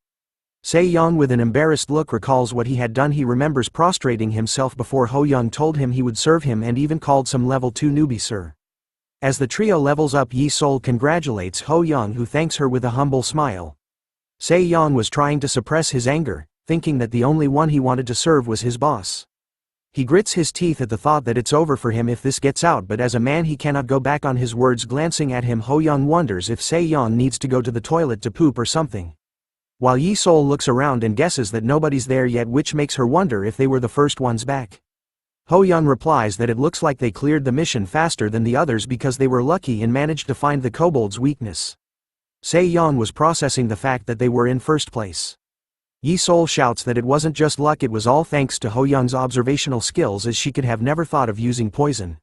A: Se-young with an embarrassed look recalls what he had done. He remembers prostrating himself before Ho Young told him he would serve him and even called some level 2 newbie sir. As the trio levels up, Yi-Sol congratulates Ho Young, who thanks her with a humble smile. Se-young was trying to suppress his anger, thinking that the only one he wanted to serve was his boss. He grits his teeth at the thought that it's over for him if this gets out, but as a man he cannot go back on his words. Glancing at him, Ho Young wonders if Se-young needs to go to the toilet to poop or something. While Yi-Sol looks around and guesses that nobody's there yet, which makes her wonder if they were the first ones back. Ho Young replies that it looks like they cleared the mission faster than the others because they were lucky and managed to find the kobold's weakness. Se-yeon was processing the fact that they were in first place. Yi-sol shouts that it wasn't just luck, it was all thanks to Ho Young's observational skills, as she could have never thought of using poison.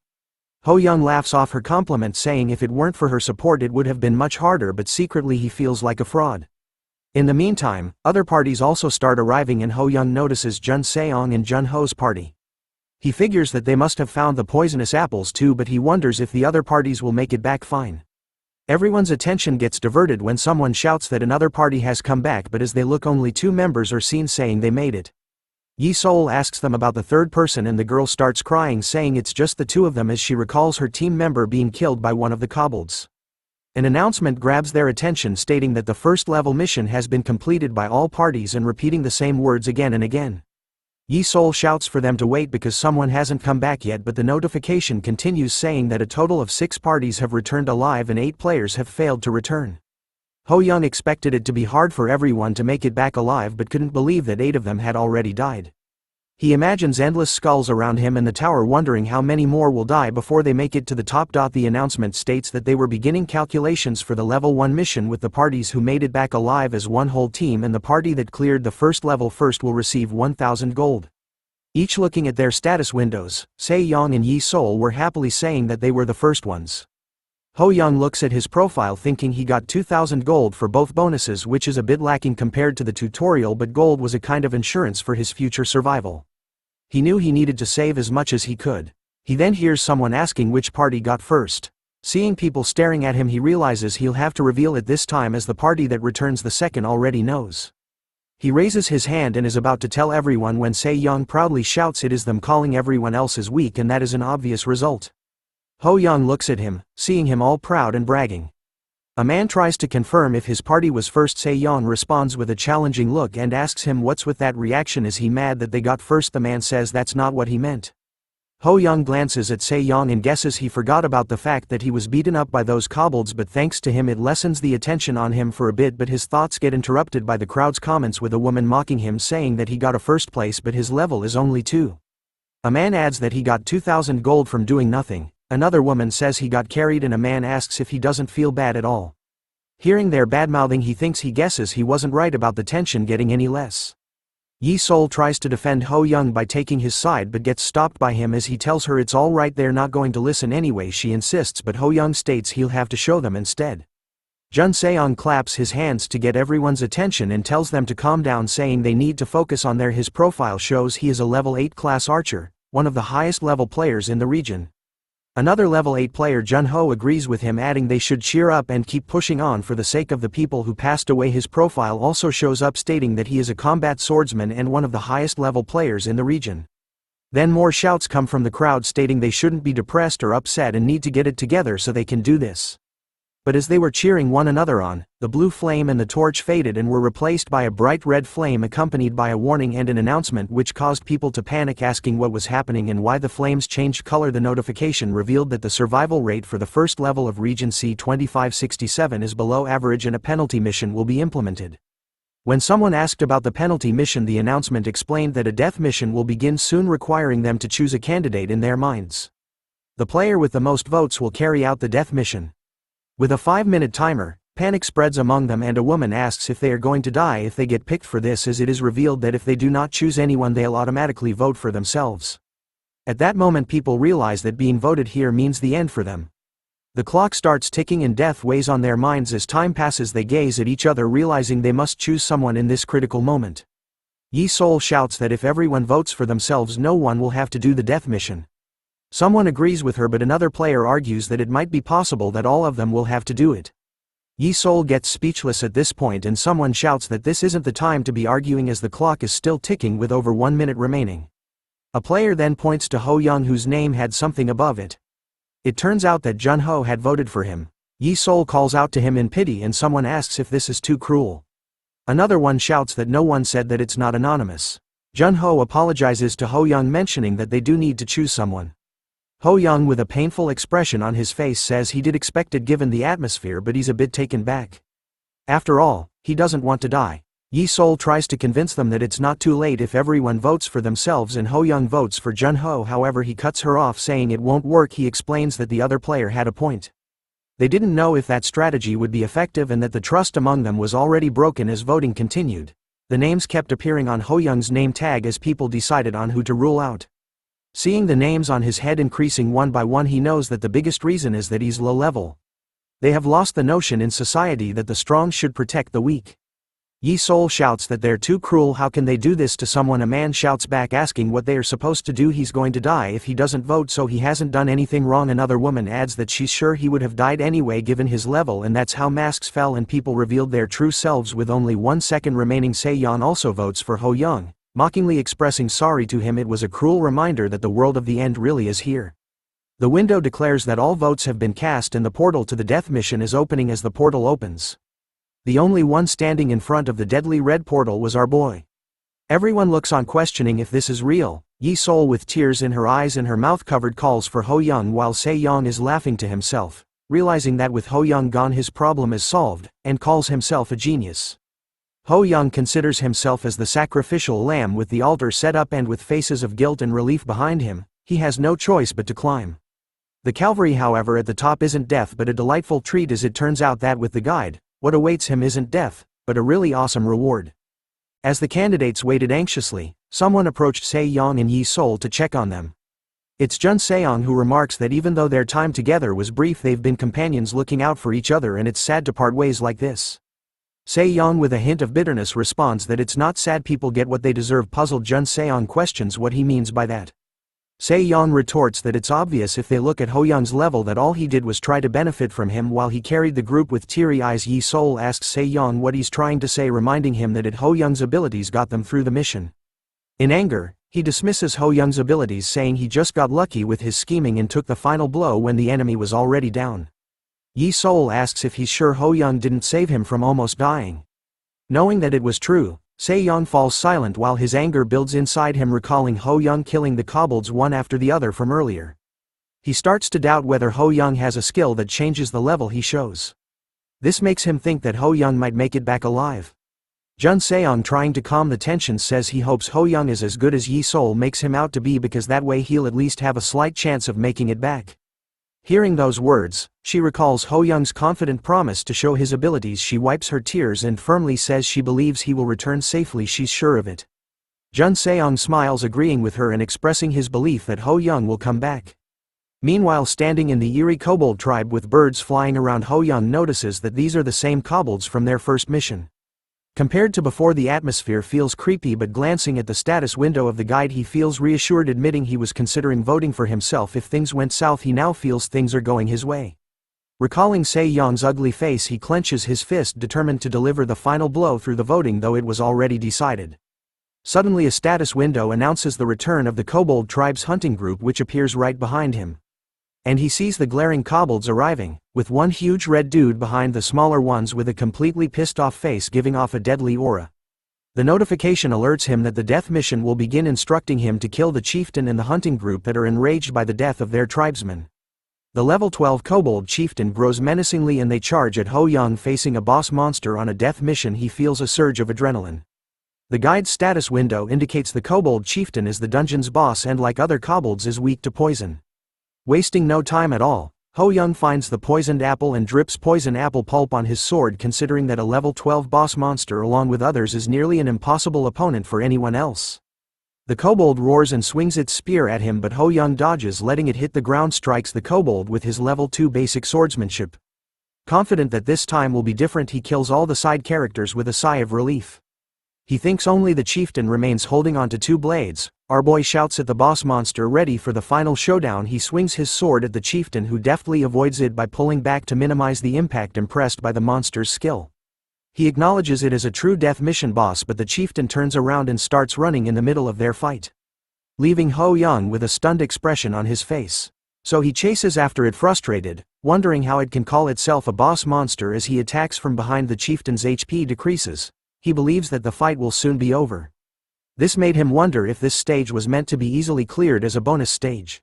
A: Ho Young laughs off her compliment, saying if it weren't for her support it would have been much harder, but secretly he feels like a fraud. In the meantime, other parties also start arriving and Ho Young notices Jun Seong and Jun Ho's party. He figures that they must have found the poisonous apples too, but he wonders if the other parties will make it back fine. Everyone's attention gets diverted when someone shouts that another party has come back, but as they look only 2 members are seen saying they made it. Yi-sol asks them about the third person and the girl starts crying, saying it's just the 2 of them, as she recalls her team member being killed by one of the kobolds. An announcement grabs their attention stating that the first level mission has been completed by all parties and repeating the same words again and again. Yi-sol shouts for them to wait because someone hasn't come back yet, but the notification continues saying that a total of 6 parties have returned alive and 8 players have failed to return. Ho Young expected it to be hard for everyone to make it back alive but couldn't believe that 8 of them had already died. He imagines endless skulls around him and the tower, wondering how many more will die before they make it to the top. The announcement states that they were beginning calculations for the level 1 mission with the parties who made it back alive as one whole team, and the party that cleared the first level first will receive 1,000 gold. Each looking at their status windows, Se-yeon and Yi-sol were happily saying that they were the first ones. Ho Young looks at his profile thinking he got 2,000 gold for both bonuses, which is a bit lacking compared to the tutorial, but gold was a kind of insurance for his future survival. He knew he needed to save as much as he could. He then hears someone asking which party got first. Seeing people staring at him, he realizes he'll have to reveal it this time, as the party that returns the second already knows. He raises his hand and is about to tell everyone when Se-yeon proudly shouts it is them, calling everyone else as weak, and that is an obvious result. Ho Young looks at him, seeing him all proud and bragging. A man tries to confirm if his party was first. Se-yeon responds with a challenging look and asks him what's with that reaction, is he mad that they got first? The man says that's not what he meant. Ho Young glances at Se-yeon and guesses he forgot about the fact that he was beaten up by those kobolds, but thanks to him it lessens the attention on him for a bit, but his thoughts get interrupted by the crowd's comments, with a woman mocking him saying that he got a first place but his level is only 2. A man adds that he got 2,000 gold from doing nothing. Another woman says he got carried, and a man asks if he doesn't feel bad at all. Hearing their badmouthing, he thinks he guesses he wasn't right about the tension getting any less. Yi-sol tries to defend Ho Young by taking his side but gets stopped by him as he tells her it's all right, they're not going to listen anyway. She insists, but Ho Young states he'll have to show them instead. Jun Seong claps his hands to get everyone's attention and tells them to calm down, saying they need to focus on his profile shows he is a level 8 class archer, one of the highest level players in the region. Another level 8 player, Jun Ho, agrees with him, adding they should cheer up and keep pushing on for the sake of the people who passed away. His profile also shows up stating that he is a combat swordsman and one of the highest level players in the region. Then more shouts come from the crowd stating they shouldn't be depressed or upset and need to get it together so they can do this. But as they were cheering one another on, the blue flame and the torch faded and were replaced by a bright red flame accompanied by a warning and an announcement, which caused people to panic, asking what was happening and why the flames changed color. The notification revealed that the survival rate for the first level of Region C-2567 is below average and a penalty mission will be implemented. When someone asked about the penalty mission, the announcement explained that a death mission will begin soon, requiring them to choose a candidate in their minds. The player with the most votes will carry out the death mission. With a 5-minute timer, panic spreads among them and a woman asks if they are going to die if they get picked for this, as it is revealed that if they do not choose anyone they'll automatically vote for themselves. At that moment people realize that being voted here means the end for them. The clock starts ticking and death weighs on their minds. As time passes they gaze at each other, realizing they must choose someone in this critical moment. Yi-sol shouts that if everyone votes for themselves no one will have to do the death mission. Someone agrees with her, but another player argues that it might be possible that all of them will have to do it. Yi-sol gets speechless at this point and someone shouts that this isn't the time to be arguing as the clock is still ticking with over 1 minute remaining. A player then points to Ho Young, whose name had something above it. It turns out that Jun Ho had voted for him. Yi-sol calls out to him in pity and someone asks if this is too cruel. Another one shouts that no one said that it's not anonymous. Jun Ho apologizes to Ho Young, mentioning that they do need to choose someone. Ho Young, with a painful expression on his face, says he did expect it given the atmosphere, but he's a bit taken back. After all, he doesn't want to die. Yi Sol tries to convince them that it's not too late if everyone votes for themselves and Ho Young votes for Jun Ho. However, he cuts her off saying it won't work. He explains that the other player had a point. They didn't know if that strategy would be effective and that the trust among them was already broken. As voting continued, the names kept appearing on Ho Young's name tag as people decided on who to rule out. Seeing the names on his head increasing one by one, he knows that the biggest reason is that he's low level. They have lost the notion in society that the strong should protect the weak. Yi Sol shouts that they're too cruel. How can they do this to someone? A man shouts back asking what they are supposed to do. He's going to die if he doesn't vote, so he hasn't done anything wrong. Another woman adds that she's sure he would have died anyway given his level, and that's how masks fell and people revealed their true selves with only 1 second remaining. Se-yeon also votes for Ho Young, mockingly expressing sorry to him. It was a cruel reminder that the world of the end really is here. The window declares that all votes have been cast and the portal to the death mission is opening. As the portal opens, the only one standing in front of the deadly red portal was our boy. Everyone looks on, questioning if this is real. Yi Sol, with tears in her eyes and her mouth covered, calls for Ho Young while Se-yeon is laughing to himself, realizing that with Ho Young gone his problem is solved, and calls himself a genius. Ho Young considers himself as the sacrificial lamb with the altar set up, and with faces of guilt and relief behind him, he has no choice but to climb. The Calvary, however, at the top isn't death but a delightful treat, as it turns out that with the guide, what awaits him isn't death, but a really awesome reward. As the candidates waited anxiously, someone approached Se-yeon and Yi Sol to check on them. It's Jun Seong, who remarks that even though their time together was brief, they've been companions looking out for each other, and it's sad to part ways like this. Se-yeon, with a hint of bitterness, responds that it's not sad, people get what they deserve. Puzzled, Jun Seong questions what he means by that. Se-yeon retorts that it's obvious if they look at Ho Young's level that all he did was try to benefit from him while he carried the group with teary eyes. Yi Sol asks Se-yeon what he's trying to say, reminding him that Ho Young's abilities got them through the mission. In anger, he dismisses Ho Young's abilities, saying he just got lucky with his scheming and took the final blow when the enemy was already down. Yi Sol asks if he's sure Ho Young didn't save him from almost dying. Knowing that it was true, Se-yeon falls silent while his anger builds inside him, recalling Ho Young killing the kobolds one after the other from earlier. He starts to doubt whether Ho Young has a skill that changes the level he shows. This makes him think that Ho Young might make it back alive. Jun Seong, trying to calm the tensions, says he hopes Ho Young is as good as Yi Sol makes him out to be, because that way he'll at least have a slight chance of making it back. Hearing those words, she recalls Ho Young's confident promise to show his abilities. She wipes her tears and firmly says she believes he will return safely. She's sure of it. Jun Seong smiles, agreeing with her and expressing his belief that Ho Young will come back. Meanwhile, standing in the eerie kobold tribe with birds flying around, Ho Young notices that these are the same kobolds from their first mission. Compared to before, the atmosphere feels creepy, but glancing at the status window of the guide, he feels reassured, admitting he was considering voting for himself if things went south. He now feels things are going his way. Recalling Se-yeon's ugly face, he clenches his fist, determined to deliver the final blow through the voting, though it was already decided. Suddenly, a status window announces the return of the Kobold tribe's hunting group, which appears right behind him. And he sees the glaring kobolds arriving, with one huge red dude behind the smaller ones with a completely pissed off face giving off a deadly aura. The notification alerts him that the death mission will begin, instructing him to kill the chieftain and the hunting group that are enraged by the death of their tribesman. The level 12 kobold chieftain grows menacingly and they charge at Ho Young. Facing a boss monster on a death mission, he feels a surge of adrenaline. The guide's status window indicates the kobold chieftain is the dungeon's boss and, like other kobolds, is weak to poison. Wasting no time at all, Ho Young finds the poisoned apple and drips poison apple pulp on his sword, considering that a level 12 boss monster along with others is nearly an impossible opponent for anyone else. The kobold roars and swings its spear at him, but Ho Young dodges, letting it hit the ground. Strikes the kobold with his level 2 basic swordsmanship. Confident that this time will be different, he kills all the side characters with a sigh of relief. He thinks only the chieftain remains, holding onto 2 blades. Our boy shouts at the boss monster, ready for the final showdown. He swings his sword at the chieftain, who deftly avoids it by pulling back to minimize the impact, impressed by the monster's skill. He acknowledges it as a true death mission boss, but the chieftain turns around and starts running in the middle of their fight, leaving Ho Young with a stunned expression on his face. So he chases after it, frustrated, wondering how it can call itself a boss monster. As he attacks from behind, the chieftain's HP decreases. He believes that the fight will soon be over. This made him wonder if this stage was meant to be easily cleared as a bonus stage.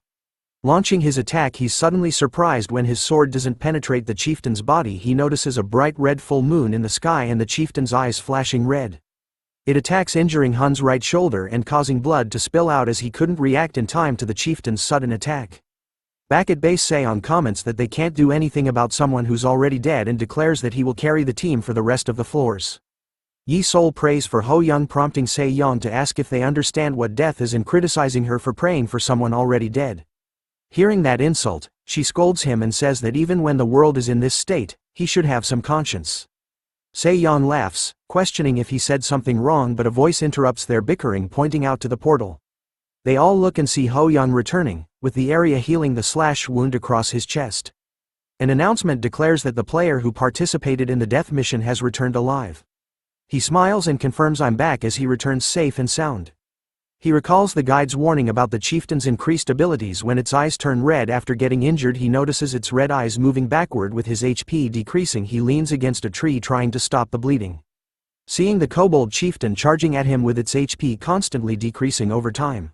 A: Launching his attack, he's suddenly surprised when his sword doesn't penetrate the chieftain's body. He notices a bright red full moon in the sky and the chieftain's eyes flashing red. It attacks, injuring Hun's right shoulder and causing blood to spill out as he couldn't react in time to the chieftain's sudden attack. Back at base, Seon comments that they can't do anything about someone who's already dead and declares that he will carry the team for the rest of the floors. Yi-Sol prays for Ho-young, prompting Se-yeon to ask if they understand what death is and criticizing her for praying for someone already dead. Hearing that insult, she scolds him and says that even when the world is in this state, he should have some conscience. Se-yeon laughs, questioning if he said something wrong, but a voice interrupts their bickering, pointing out to the portal. They all look and see Ho-young returning, with the area healing the slash wound across his chest. An announcement declares that the player who participated in the death mission has returned alive. He smiles and confirms "I'm back" as he returns safe and sound. He recalls the guide's warning about the chieftain's increased abilities. When its eyes turn red after getting injured, he notices its red eyes moving backward with his HP decreasing. He leans against a tree trying to stop the bleeding. Seeing the Kobold chieftain charging at him with its HP constantly decreasing over time,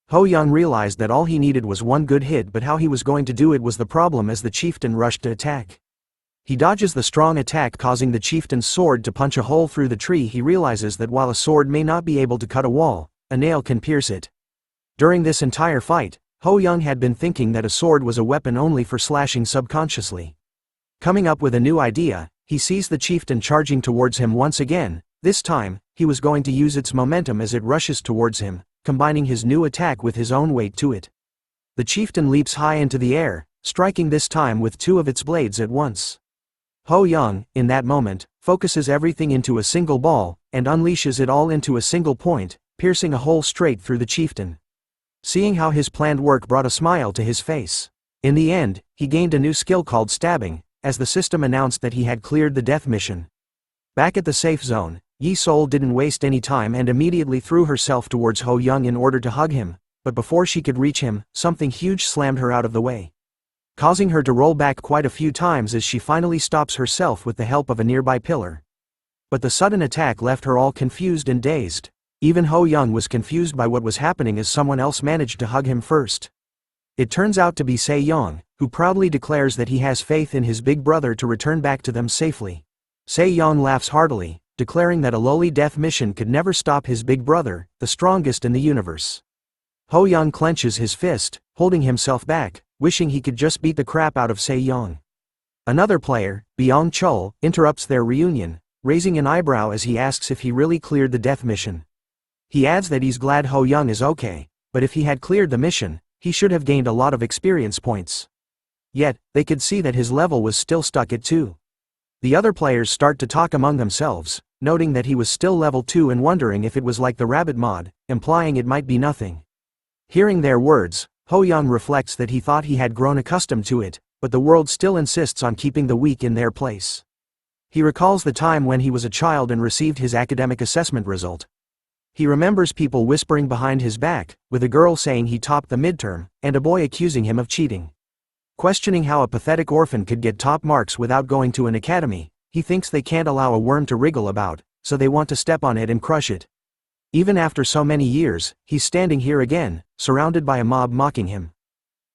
A: Ho-young realized that all he needed was one good hit, but how he was going to do it was the problem as the chieftain rushed to attack. He dodges the strong attack, causing the chieftain's sword to punch a hole through the tree. He realizes that while a sword may not be able to cut a wall, a nail can pierce it. During this entire fight, Ho-young had been thinking that a sword was a weapon only for slashing subconsciously. Coming up with a new idea, he sees the chieftain charging towards him once again. This time, he was going to use its momentum as it rushes towards him, combining his new attack with his own weight to it. The chieftain leaps high into the air, striking this time with two of its blades at once. Ho-young, in that moment, focuses everything into a single ball, and unleashes it all into a single point, piercing a hole straight through the chieftain. Seeing how his planned work brought a smile to his face. In the end, he gained a new skill called stabbing, as the system announced that he had cleared the death mission. Back at the safe zone, Yi-Sol didn't waste any time and immediately threw herself towards Ho-young in order to hug him, but before she could reach him, something huge slammed her out of the way, causing her to roll back quite a few times as she finally stops herself with the help of a nearby pillar. But the sudden attack left her all confused and dazed. Even Ho-young was confused by what was happening as someone else managed to hug him first. It turns out to be Se-yeon, who proudly declares that he has faith in his big brother to return back to them safely. Se-yeon laughs heartily, declaring that a lowly death mission could never stop his big brother, the strongest in the universe. Ho-young clenches his fist, holding himself back, wishing he could just beat the crap out of Se-yeon. Another player, Byung-chul, interrupts their reunion, raising an eyebrow as he asks if he really cleared the death mission. He adds that he's glad Ho-young is okay, but if he had cleared the mission, he should have gained a lot of experience points. Yet, they could see that his level was still stuck at 2. The other players start to talk among themselves, noting that he was still level 2 and wondering if it was like the rabbit mod, implying it might be nothing. Hearing their words, Ho-young reflects that he thought he had grown accustomed to it, but the world still insists on keeping the weak in their place. He recalls the time when he was a child and received his academic assessment result. He remembers people whispering behind his back, with a girl saying he topped the midterm, and a boy accusing him of cheating. Questioning how a pathetic orphan could get top marks without going to an academy, he thinks they can't allow a worm to wriggle about, so they want to step on it and crush it. Even after so many years, he's standing here again, surrounded by a mob mocking him.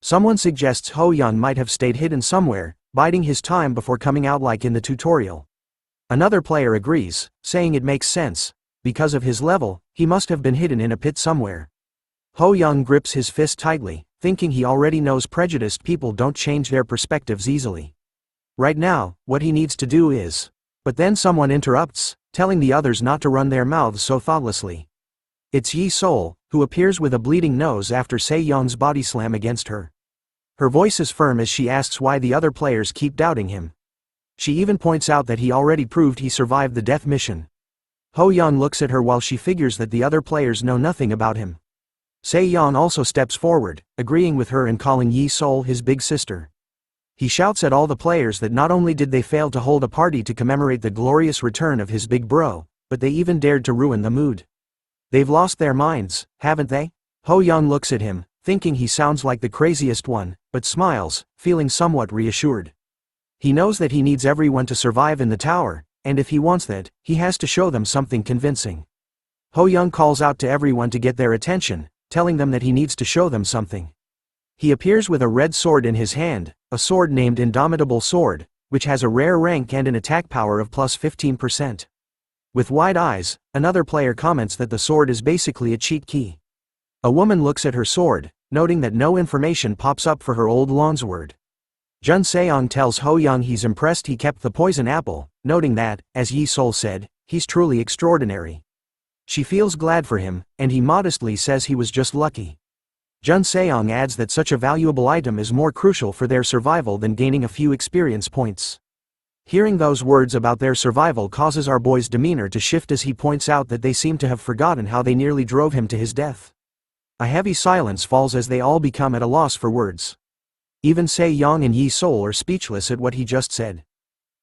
A: Someone suggests Ho-young might have stayed hidden somewhere, biding his time before coming out like in the tutorial. Another player agrees, saying it makes sense. Because of his level, he must have been hidden in a pit somewhere. Ho-young grips his fist tightly, thinking he already knows prejudiced people don't change their perspectives easily. Right now, what he needs to do is. But then someone interrupts, telling the others not to run their mouths so thoughtlessly. It's Yi-Sol, who appears with a bleeding nose after Se-yeon's body slam against her. Her voice is firm as she asks why the other players keep doubting him. She even points out that he already proved he survived the death mission. Ho-young looks at her while she figures that the other players know nothing about him. Se-yeon also steps forward, agreeing with her and calling Yi-Sol his big sister. He shouts at all the players that not only did they fail to hold a party to commemorate the glorious return of his big bro, but they even dared to ruin the mood. They've lost their minds, haven't they? Ho-young looks at him, thinking he sounds like the craziest one, but smiles, feeling somewhat reassured. He knows that he needs everyone to survive in the tower, and if he wants that, he has to show them something convincing. Ho-young calls out to everyone to get their attention, telling them that he needs to show them something. He appears with a red sword in his hand, a sword named Indomitable Sword, which has a rare rank and an attack power of plus 15%. With wide eyes, another player comments that the sword is basically a cheat key. A woman looks at her sword, noting that no information pops up for her old longsword. Jun Seong tells Ho Young he's impressed he kept the poison apple, noting that, as Yi Sol said, he's truly extraordinary. She feels glad for him, and he modestly says he was just lucky. Jun Seong adds that such a valuable item is more crucial for their survival than gaining a few experience points. Hearing those words about their survival causes our boy's demeanor to shift as he points out that they seem to have forgotten how they nearly drove him to his death. A heavy silence falls as they all become at a loss for words. Even Se-young and Yi Sol are speechless at what he just said.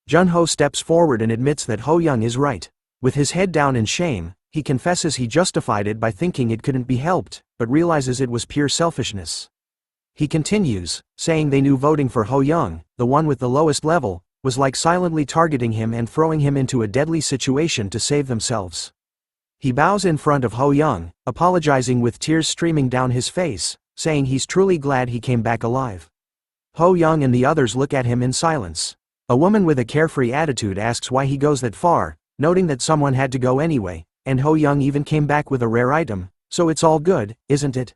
A: Jun-ho steps forward and admits that Ho Young is right. With his head down in shame, he confesses he justified it by thinking it couldn't be helped, but realizes it was pure selfishness. He continues, saying they knew voting for Ho Young, the one with the lowest level, was like silently targeting him and throwing him into a deadly situation to save themselves. He bows in front of Ho Young, apologizing with tears streaming down his face, saying he's truly glad he came back alive. Ho Young and the others look at him in silence. A woman with a carefree attitude asks why he goes that far, noting that someone had to go anyway, and Ho Young even came back with a rare item, so it's all good, isn't it?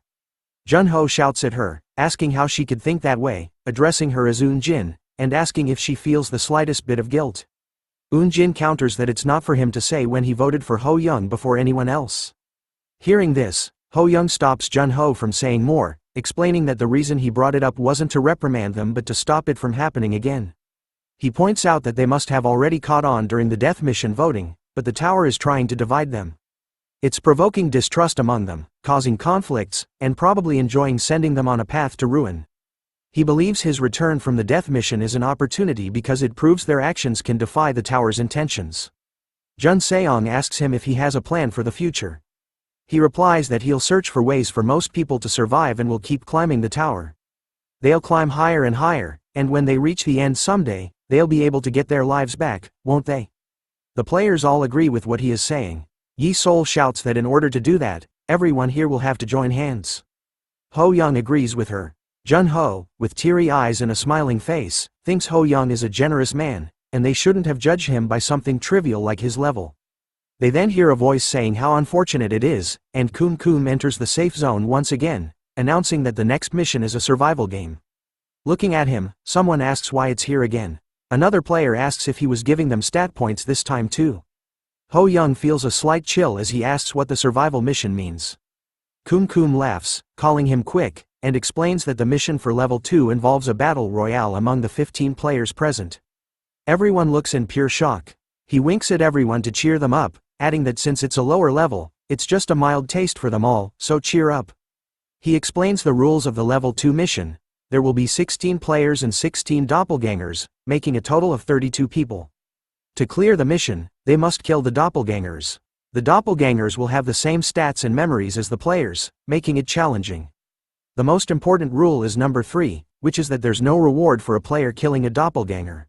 A: Jun-ho shouts at her, asking how she could think that way, addressing her as Eun-jin, and asking if she feels the slightest bit of guilt. Eun-jin counters that it's not for him to say when he voted for Ho Young before anyone else. Hearing this, Ho Young stops Jun-ho from saying more, explaining that the reason he brought it up wasn't to reprimand them but to stop it from happening again. He points out that they must have already caught on during the death mission voting, but the tower is trying to divide them. It's provoking distrust among them, causing conflicts, and probably enjoying sending them on a path to ruin. He believes his return from the death mission is an opportunity because it proves their actions can defy the tower's intentions. Jun Seong asks him if he has a plan for the future. He replies that he'll search for ways for most people to survive and will keep climbing the tower. They'll climb higher and higher, and when they reach the end someday, they'll be able to get their lives back, won't they? The players all agree with what he is saying. Yi Sol shouts that in order to do that, everyone here will have to join hands. Ho Young agrees with her. Jun-ho, with teary eyes and a smiling face, thinks Ho Young is a generous man, and they shouldn't have judged him by something trivial like his level. They then hear a voice saying how unfortunate it is, and Kum enters the safe zone once again, announcing that the next mission is a survival game. Looking at him, someone asks why it's here again. Another player asks if he was giving them stat points this time too. Ho Young feels a slight chill as he asks what the survival mission means. Kum laughs, calling him quick, and explains that the mission for level 2 involves a battle royale among the 15 players present. Everyone looks in pure shock. He winks at everyone to cheer them up, adding that since it's a lower level, it's just a mild taste for them all, so cheer up. He explains the rules of the level 2 mission. There will be 16 players and 16 doppelgangers, making a total of 32 people. To clear the mission, they must kill the doppelgangers. The doppelgangers will have the same stats and memories as the players, making it challenging. The most important rule is number 3, which is that there's no reward for a player killing a doppelganger.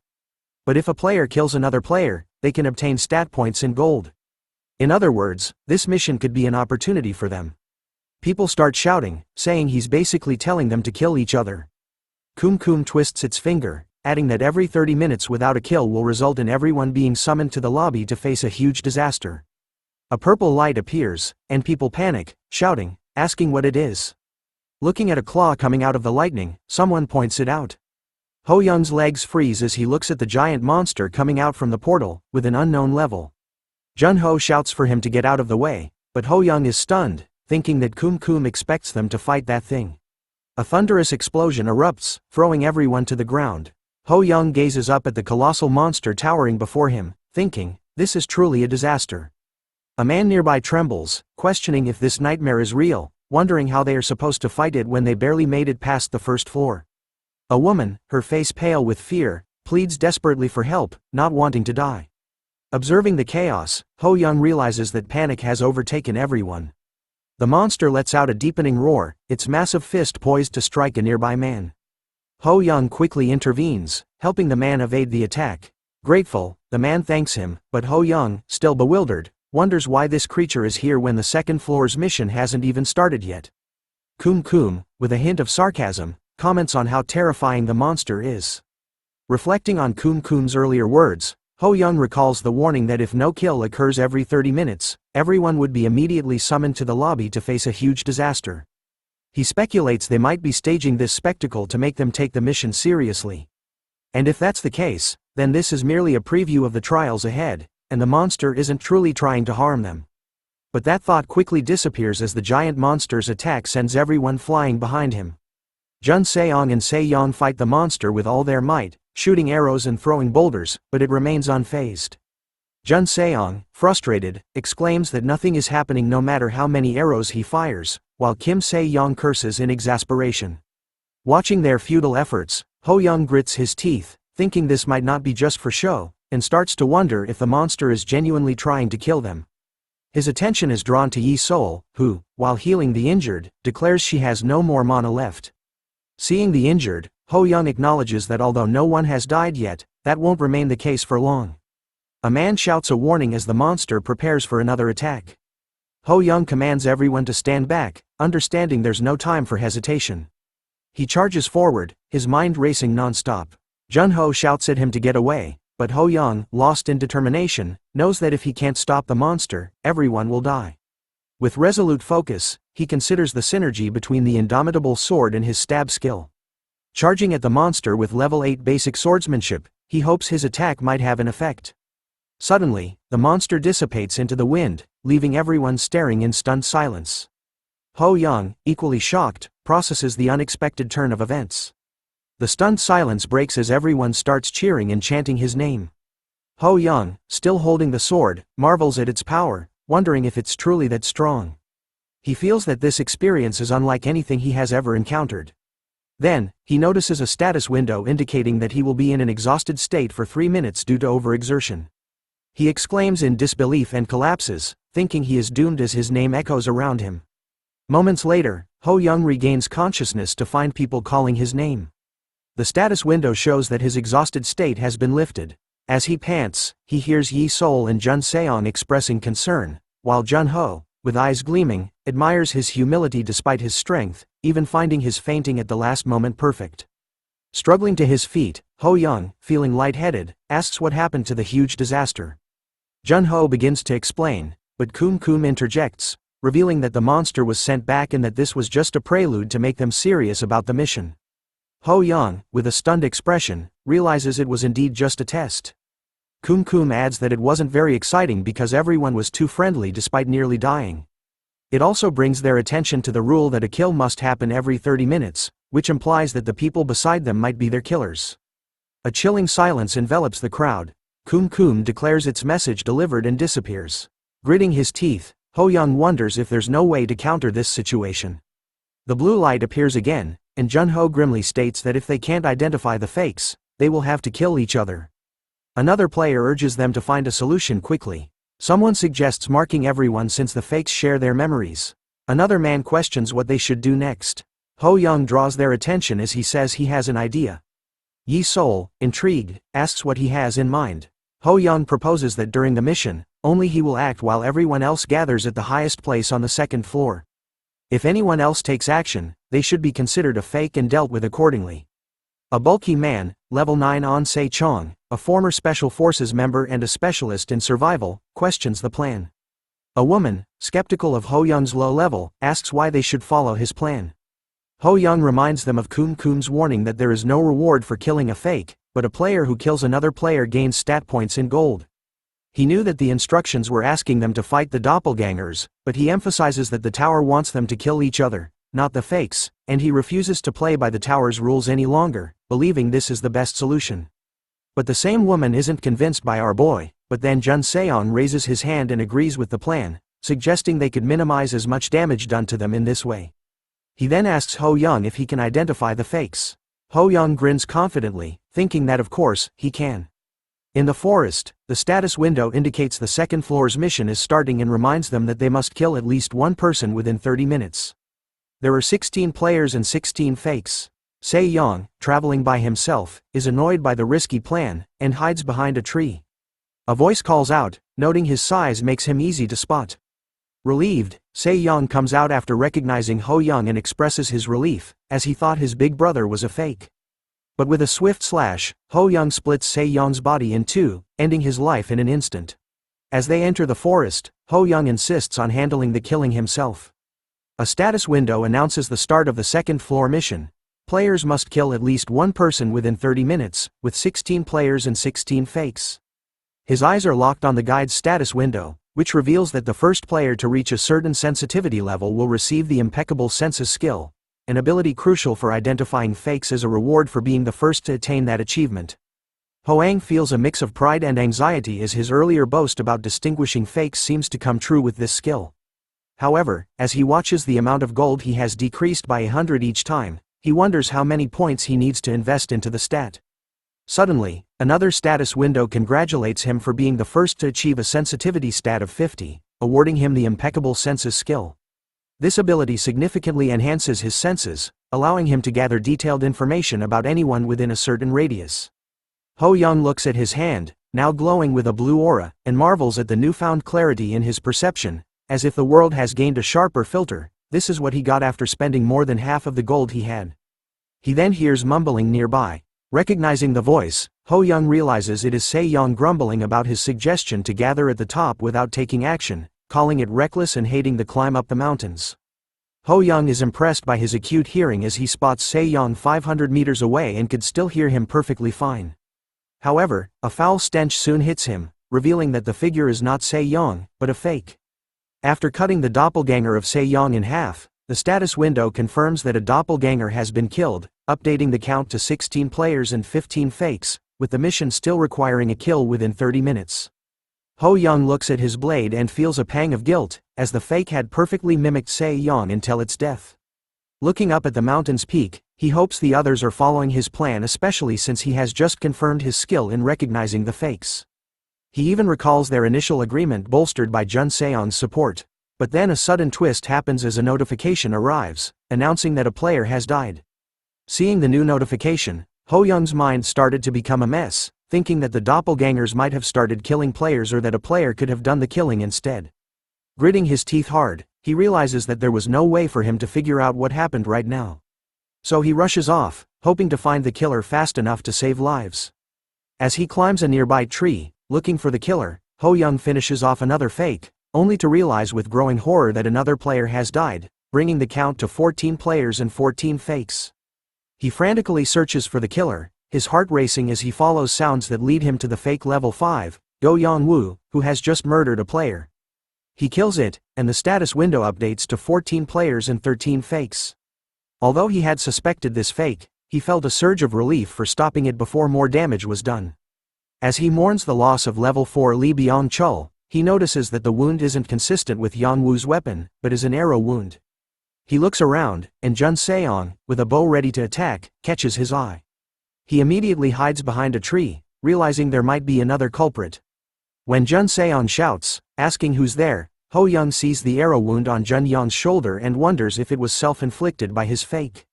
A: But if a player kills another player, they can obtain stat points in gold. In other words, this mission could be an opportunity for them. People start shouting, saying he's basically telling them to kill each other. Kum twists its finger, adding that every 30 minutes without a kill will result in everyone being summoned to the lobby to face a huge disaster. A purple light appears, and people panic, shouting, asking what it is. Looking at a claw coming out of the lightning, someone points it out. Ho Young's legs freeze as he looks at the giant monster coming out from the portal, with an unknown level. Jun-ho shouts for him to get out of the way, but Ho Young is stunned, thinking that Kum expects them to fight that thing. A thunderous explosion erupts, throwing everyone to the ground. Ho Young gazes up at the colossal monster towering before him, thinking, this is truly a disaster. A man nearby trembles, questioning if this nightmare is real, wondering how they are supposed to fight it when they barely made it past the first floor. A woman, her face pale with fear, pleads desperately for help, not wanting to die. Observing the chaos, Ho Young realizes that panic has overtaken everyone. The monster lets out a deepening roar, its massive fist poised to strike a nearby man. Ho Young quickly intervenes, helping the man evade the attack. Grateful, the man thanks him, but Ho Young, still bewildered, wonders why this creature is here when the second floor's mission hasn't even started yet. Kum, with a hint of sarcasm, comments on how terrifying the monster is. Reflecting on Kum's earlier words, Ho Young recalls the warning that if no kill occurs every 30 minutes, everyone would be immediately summoned to the lobby to face a huge disaster. He speculates they might be staging this spectacle to make them take the mission seriously. And if that's the case, then this is merely a preview of the trials ahead, and the monster isn't truly trying to harm them. But that thought quickly disappears as the giant monster's attack sends everyone flying behind him. Jun Seong and Se Yong fight the monster with all their might, shooting arrows and throwing boulders, but it remains unfazed. Jun Seong, frustrated, exclaims that nothing is happening no matter how many arrows he fires, while Kim Se Yong curses in exasperation. Watching their futile efforts, Ho Young grits his teeth, thinking this might not be just for show, and starts to wonder if the monster is genuinely trying to kill them. His attention is drawn to Yi Sol, who, while healing the injured, declares she has no more mana left. Seeing the injured, Ho Young acknowledges that although no one has died yet, that won't remain the case for long. A man shouts a warning as the monster prepares for another attack. Ho Young commands everyone to stand back, understanding there's no time for hesitation. He charges forward, his mind racing non-stop. Jun Ho shouts at him to get away, but Ho Young, lost in determination, knows that if he can't stop the monster, everyone will die. With resolute focus, he considers the synergy between the indomitable sword and his stab skill. Charging at the monster with level 8 basic swordsmanship, he hopes his attack might have an effect. Suddenly, the monster dissipates into the wind, leaving everyone staring in stunned silence. Ho Young, equally shocked, processes the unexpected turn of events. The stunned silence breaks as everyone starts cheering and chanting his name. Ho Young, still holding the sword, marvels at its power, wondering if it's truly that strong. He feels that this experience is unlike anything he has ever encountered. Then, he notices a status window indicating that he will be in an exhausted state for 3 minutes due to overexertion. He exclaims in disbelief and collapses, thinking he is doomed as his name echoes around him. Moments later, Ho Young regains consciousness to find people calling his name. The status window shows that his exhausted state has been lifted. As he pants, he hears Yi Sol and Jun Seong expressing concern, while Jun Ho, with eyes gleaming, admires his humility despite his strength, even finding his fainting at the last moment perfect. Struggling to his feet, Ho Young, feeling lightheaded, asks what happened to the huge disaster. Jun Ho begins to explain, but Kum Kum interjects, revealing that the monster was sent back and that this was just a prelude to make them serious about the mission. Ho Young, with a stunned expression, realizes it was indeed just a test. Kum Kum adds that it wasn't very exciting because everyone was too friendly despite nearly dying. It also brings their attention to the rule that a kill must happen every 30 minutes, which implies that the people beside them might be their killers. A chilling silence envelops the crowd. Kum Kum declares its message delivered and disappears. Gritting his teeth, Ho Young wonders if there's no way to counter this situation. The blue light appears again, and Jun Ho grimly states that if they can't identify the fakes, they will have to kill each other. Another player urges them to find a solution quickly. Someone suggests marking everyone since the fakes share their memories. Another man questions what they should do next. Ho Young draws their attention as he says he has an idea. Yi Sol, intrigued, asks what he has in mind. Ho Young proposes that during the mission, only he will act while everyone else gathers at the highest place on the second floor. If anyone else takes action, they should be considered a fake and dealt with accordingly. A bulky man, level 9 On Se Chong, a former Special Forces member and a specialist in survival, questions the plan. A woman, skeptical of Ho Young's low level, asks why they should follow his plan. Ho Young reminds them of Kum Kum's warning that there is no reward for killing a fake, but a player who kills another player gains stat points in gold. He knew that the instructions were asking them to fight the doppelgangers, but he emphasizes that the tower wants them to kill each other, not the fakes, and he refuses to play by the tower's rules any longer, believing this is the best solution. But the same woman isn't convinced by our boy, but then Jun Seong raises his hand and agrees with the plan, suggesting they could minimize as much damage done to them in this way. He then asks Ho Young if he can identify the fakes. Ho Young grins confidently, thinking that of course, he can. In the forest, the status window indicates the second floor's mission is starting and reminds them that they must kill at least one person within 30 minutes. There are 16 players and 16 fakes. Se Yong, traveling by himself, is annoyed by the risky plan, and hides behind a tree. A voice calls out, noting his size makes him easy to spot. Relieved, Se Yong comes out after recognizing Ho Young and expresses his relief, as he thought his big brother was a fake. But with a swift slash, Ho Young splits Se-young's body in two, ending his life in an instant. As they enter the forest, Ho Young insists on handling the killing himself. A status window announces the start of the second-floor mission. Players must kill at least one person within 30 minutes, with 16 players and 16 fakes. His eyes are locked on the guide's status window, which reveals that the first player to reach a certain sensitivity level will receive the impeccable senses skill, an ability crucial for identifying fakes as a reward for being the first to attain that achievement. Hoang feels a mix of pride and anxiety as his earlier boast about distinguishing fakes seems to come true with this skill. However, as he watches the amount of gold he has decreased by 100 each time, he wonders how many points he needs to invest into the stat. Suddenly, another status window congratulates him for being the first to achieve a sensitivity stat of 50, awarding him the impeccable senses skill. This ability significantly enhances his senses, allowing him to gather detailed information about anyone within a certain radius. Ho Young looks at his hand, now glowing with a blue aura, and marvels at the newfound clarity in his perception, as if the world has gained a sharper filter. This is what he got after spending more than half of the gold he had. He then hears mumbling nearby. Recognizing the voice, Ho Young realizes it is Se-young grumbling about his suggestion to gather at the top without taking action, calling it reckless and hating the climb up the mountains. Ho Young is impressed by his acute hearing as he spots Se-young 500 meters away and could still hear him perfectly fine. However, a foul stench soon hits him, revealing that the figure is not Se-young, but a fake. After cutting the doppelganger of Se-young in half, the status window confirms that a doppelganger has been killed, updating the count to 16 players and 15 fakes, with the mission still requiring a kill within 30 minutes. Ho Young looks at his blade and feels a pang of guilt, as the fake had perfectly mimicked Se-young until its death. Looking up at the mountain's peak, he hopes the others are following his plan, especially since he has just confirmed his skill in recognizing the fakes. He even recalls their initial agreement bolstered by Jun Seon's support. But then a sudden twist happens as a notification arrives, announcing that a player has died. Seeing the new notification, Ho Young's mind started to become a mess, thinking that the doppelgangers might have started killing players or that a player could have done the killing instead. Gritting his teeth hard, he realizes that there was no way for him to figure out what happened right now. So he rushes off, hoping to find the killer fast enough to save lives. As he climbs a nearby tree, looking for the killer, Ho Young finishes off another fake, only to realize with growing horror that another player has died, bringing the count to 14 players and 14 fakes. He frantically searches for the killer, his heart racing as he follows sounds that lead him to the fake level 5, Go Yeon-woo, who has just murdered a player. He kills it, and the status window updates to 14 players and 13 fakes. Although he had suspected this fake, he felt a surge of relief for stopping it before more damage was done. As he mourns the loss of level 4 Lee Byung-chul, he notices that the wound isn't consistent with Yeon-woo's weapon, but is an arrow wound. He looks around, and Jun Seong, with a bow ready to attack, catches his eye. He immediately hides behind a tree, realizing there might be another culprit. When Jun Seong shouts, asking who's there, Ho Young sees the arrow wound on Jun Yeong's shoulder and wonders if it was self-inflicted by his fake.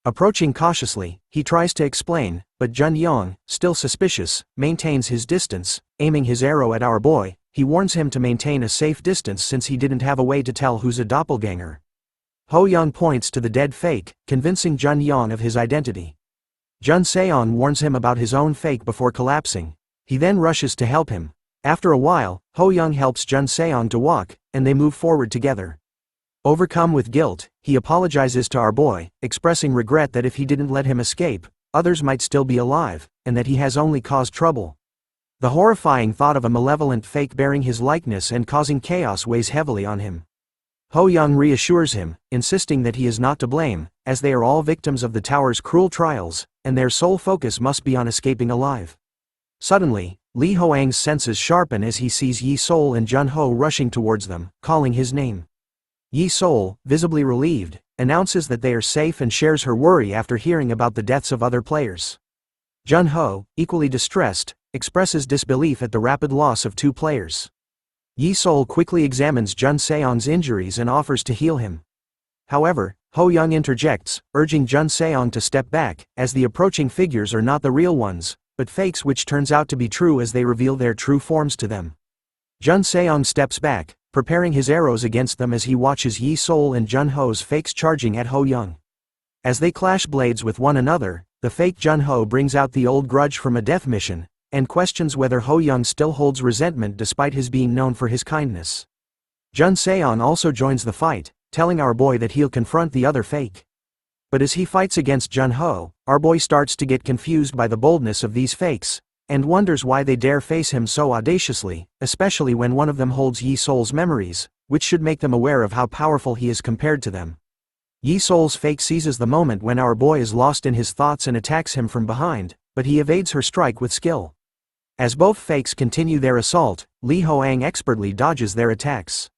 A: Approaching cautiously, he tries to explain, but Jun Yeong, still suspicious, maintains his distance. Aiming his arrow at our boy, he warns him to maintain a safe distance since he didn't have a way to tell who's a doppelganger. Ho Young points to the dead fake, convincing Jun Yeong of his identity. Jun Seong warns him about his own fake before collapsing. He then rushes to help him. After a while, Ho Young helps Jun Seong to walk, and they move forward together. Overcome with guilt, he apologizes to our boy, expressing regret that if he didn't let him escape, others might still be alive, and that he has only caused trouble. The horrifying thought of a malevolent fake bearing his likeness and causing chaos weighs heavily on him. Ho Young reassures him, insisting that he is not to blame, as they are all victims of the tower's cruel trials, and their sole focus must be on escaping alive. Suddenly, Lee Hoang's senses sharpen as he sees Yi Sol and Jun Ho rushing towards them, calling his name. Yi Sol, visibly relieved, announces that they are safe and shares her worry after hearing about the deaths of other players. Jun Ho, equally distressed, expresses disbelief at the rapid loss of 2 players. Yi Sol quickly examines Jun Seong's injuries and offers to heal him. However, Ho Young interjects, urging Jun Seong to step back, as the approaching figures are not the real ones, but fakes, which turns out to be true as they reveal their true forms to them. Jun Seong steps back, preparing his arrows against them as he watches Yi Sol and Jun Ho's fakes charging at Ho Young. As they clash blades with one another, the fake Jun-ho brings out the old grudge from a death mission, and questions whether Ho-young still holds resentment despite his being known for his kindness. Jun Seon also joins the fight, telling our boy that he'll confront the other fake. But as he fights against Jun-ho, our boy starts to get confused by the boldness of these fakes, and wonders why they dare face him so audaciously, especially when one of them holds Yi-Sol's memories, which should make them aware of how powerful he is compared to them. Yi-Sol's fake seizes the moment when our boy is lost in his thoughts and attacks him from behind, but he evades her strike with skill. As both fakes continue their assault, Lee Hoang expertly dodges their attacks.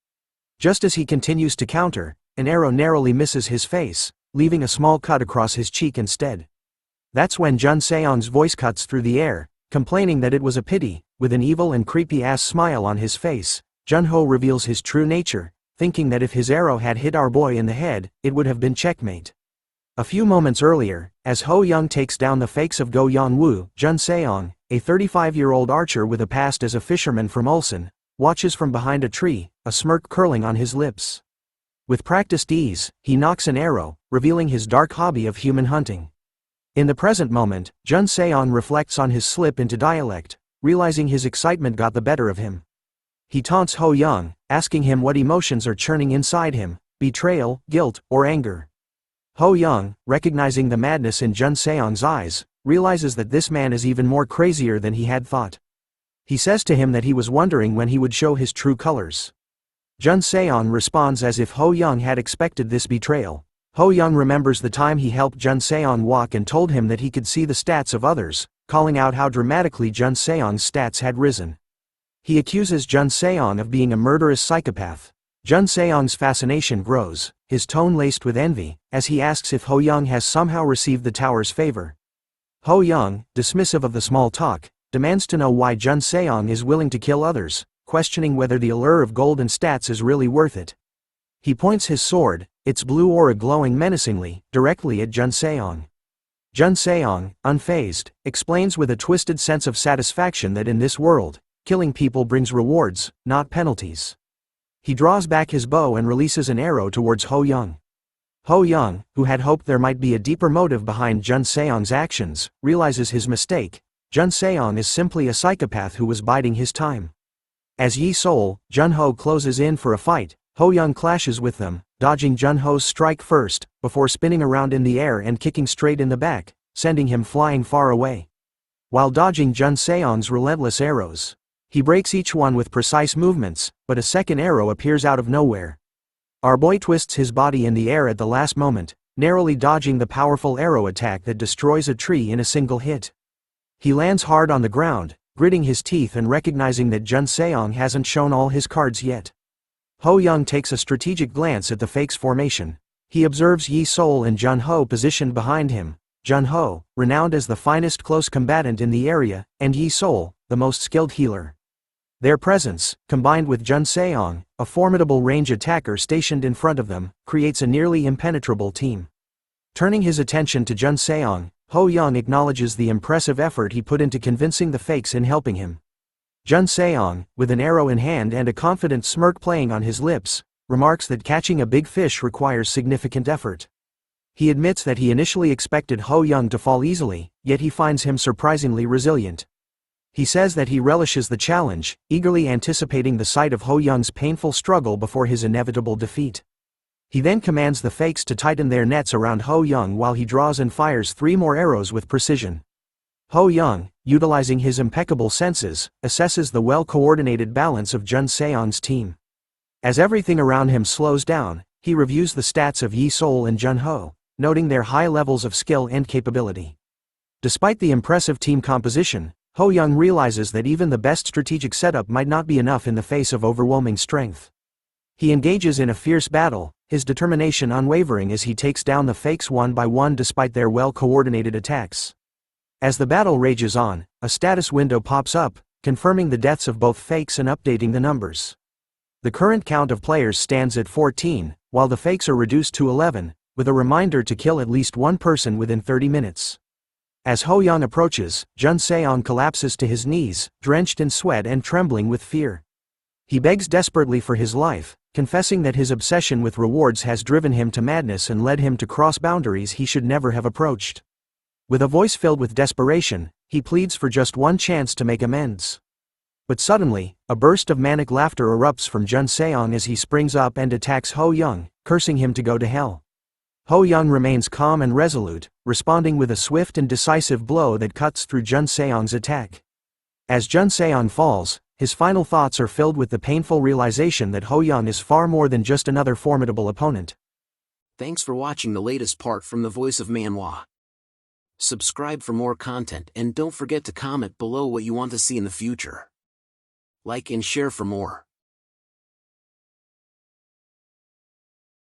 A: Just as he continues to counter, an arrow narrowly misses his face, leaving a small cut across his cheek instead. That's when Jun Seon's voice cuts through the air, complaining that it was a pity. With an evil and creepy-ass smile on his face, Jun-ho reveals his true nature, thinking that if his arrow had hit our boy in the head, it would have been checkmate. A few moments earlier, as Ho-young takes down the fakes of Go Yeon-woo, Jun Seong, a 35-year-old archer with a past as a fisherman from Ulsan, watches from behind a tree, a smirk curling on his lips. With practiced ease, he knocks an arrow, revealing his dark hobby of human hunting. In the present moment, Jun Seong reflects on his slip into dialect, realizing his excitement got the better of him. He taunts Ho-young, asking him what emotions are churning inside him, betrayal, guilt, or anger. Ho-young, recognizing the madness in Jun Seong's eyes, realizes that this man is even more crazier than he had thought. He says to him that he was wondering when he would show his true colors. Jun Seong responds as if Ho-young had expected this betrayal. Ho-young remembers the time he helped Jun Seong walk and told him that he could see the stats of others, calling out how dramatically Jun Seong's stats had risen. He accuses Jun Seong of being a murderous psychopath. Jun Seong's fascination grows, his tone laced with envy, as he asks if Ho-young has somehow received the tower's favor. Ho-young, dismissive of the small talk, demands to know why Jun Seong is willing to kill others, questioning whether the allure of gold and stats is really worth it. He points his sword, its blue aura glowing menacingly, directly at Jun Seong. Jun Seong, unfazed, explains with a twisted sense of satisfaction that in this world, killing people brings rewards, not penalties. He draws back his bow and releases an arrow towards Ho-young. Ho-young, who had hoped there might be a deeper motive behind Jun Seong's actions, realizes his mistake. Jun Seong is simply a psychopath who was biding his time. As Yi-Sol, Jun-ho closes in for a fight, Ho-young clashes with them, dodging Jun-ho's strike first, before spinning around in the air and kicking straight in the back, sending him flying far away. While dodging Jun Seong's relentless arrows, he breaks each one with precise movements, but a second arrow appears out of nowhere. Our boy twists his body in the air at the last moment, narrowly dodging the powerful arrow attack that destroys a tree in a single hit. He lands hard on the ground, gritting his teeth and recognizing that Jun Seong hasn't shown all his cards yet. Ho-young takes a strategic glance at the fake's formation. He observes Yi-Sol and Jun-ho positioned behind him. Jun-ho, renowned as the finest close combatant in the area, and Yi-Sol, the most skilled healer. Their presence, combined with Jun Seong, a formidable range attacker stationed in front of them, creates a nearly impenetrable team. Turning his attention to Jun Seong, Ho-young acknowledges the impressive effort he put into convincing the fakes in helping him. Jun Seong, with an arrow in hand and a confident smirk playing on his lips, remarks that catching a big fish requires significant effort. He admits that he initially expected Ho-young to fall easily, yet he finds him surprisingly resilient. He says that he relishes the challenge, eagerly anticipating the sight of Ho-young's painful struggle before his inevitable defeat. He then commands the fakes to tighten their nets around Ho-young while he draws and fires 3 more arrows with precision. Ho-young, utilizing his impeccable senses, assesses the well-coordinated balance of Jun Seong's team. As everything around him slows down, he reviews the stats of Yi-Sol and Jun-ho, noting their high levels of skill and capability. Despite the impressive team composition, Ho-young realizes that even the best strategic setup might not be enough in the face of overwhelming strength. He engages in a fierce battle, his determination unwavering as he takes down the fakes one by one despite their well-coordinated attacks. As the battle rages on, a status window pops up, confirming the deaths of both fakes and updating the numbers. The current count of players stands at 14, while the fakes are reduced to 11, with a reminder to kill at least one person within 30 minutes. As Ho-young approaches, Jun Seong collapses to his knees, drenched in sweat and trembling with fear. He begs desperately for his life, confessing that his obsession with rewards has driven him to madness and led him to cross boundaries he should never have approached. With a voice filled with desperation, he pleads for just one chance to make amends. But suddenly, a burst of manic laughter erupts from Jun Seong as he springs up and attacks Ho Young, cursing him to go to hell. Ho Young remains calm and resolute, responding with a swift and decisive blow that cuts through Jun Seong's attack. As Jun Seong falls, his final thoughts are filled with the painful realization that Ho Young is far more than just another formidable opponent.
B: Thanks for watching the latest part from the voice of Manhwa. Subscribe for more content and don't forget to comment below what you want to see in the future. Like and share for more.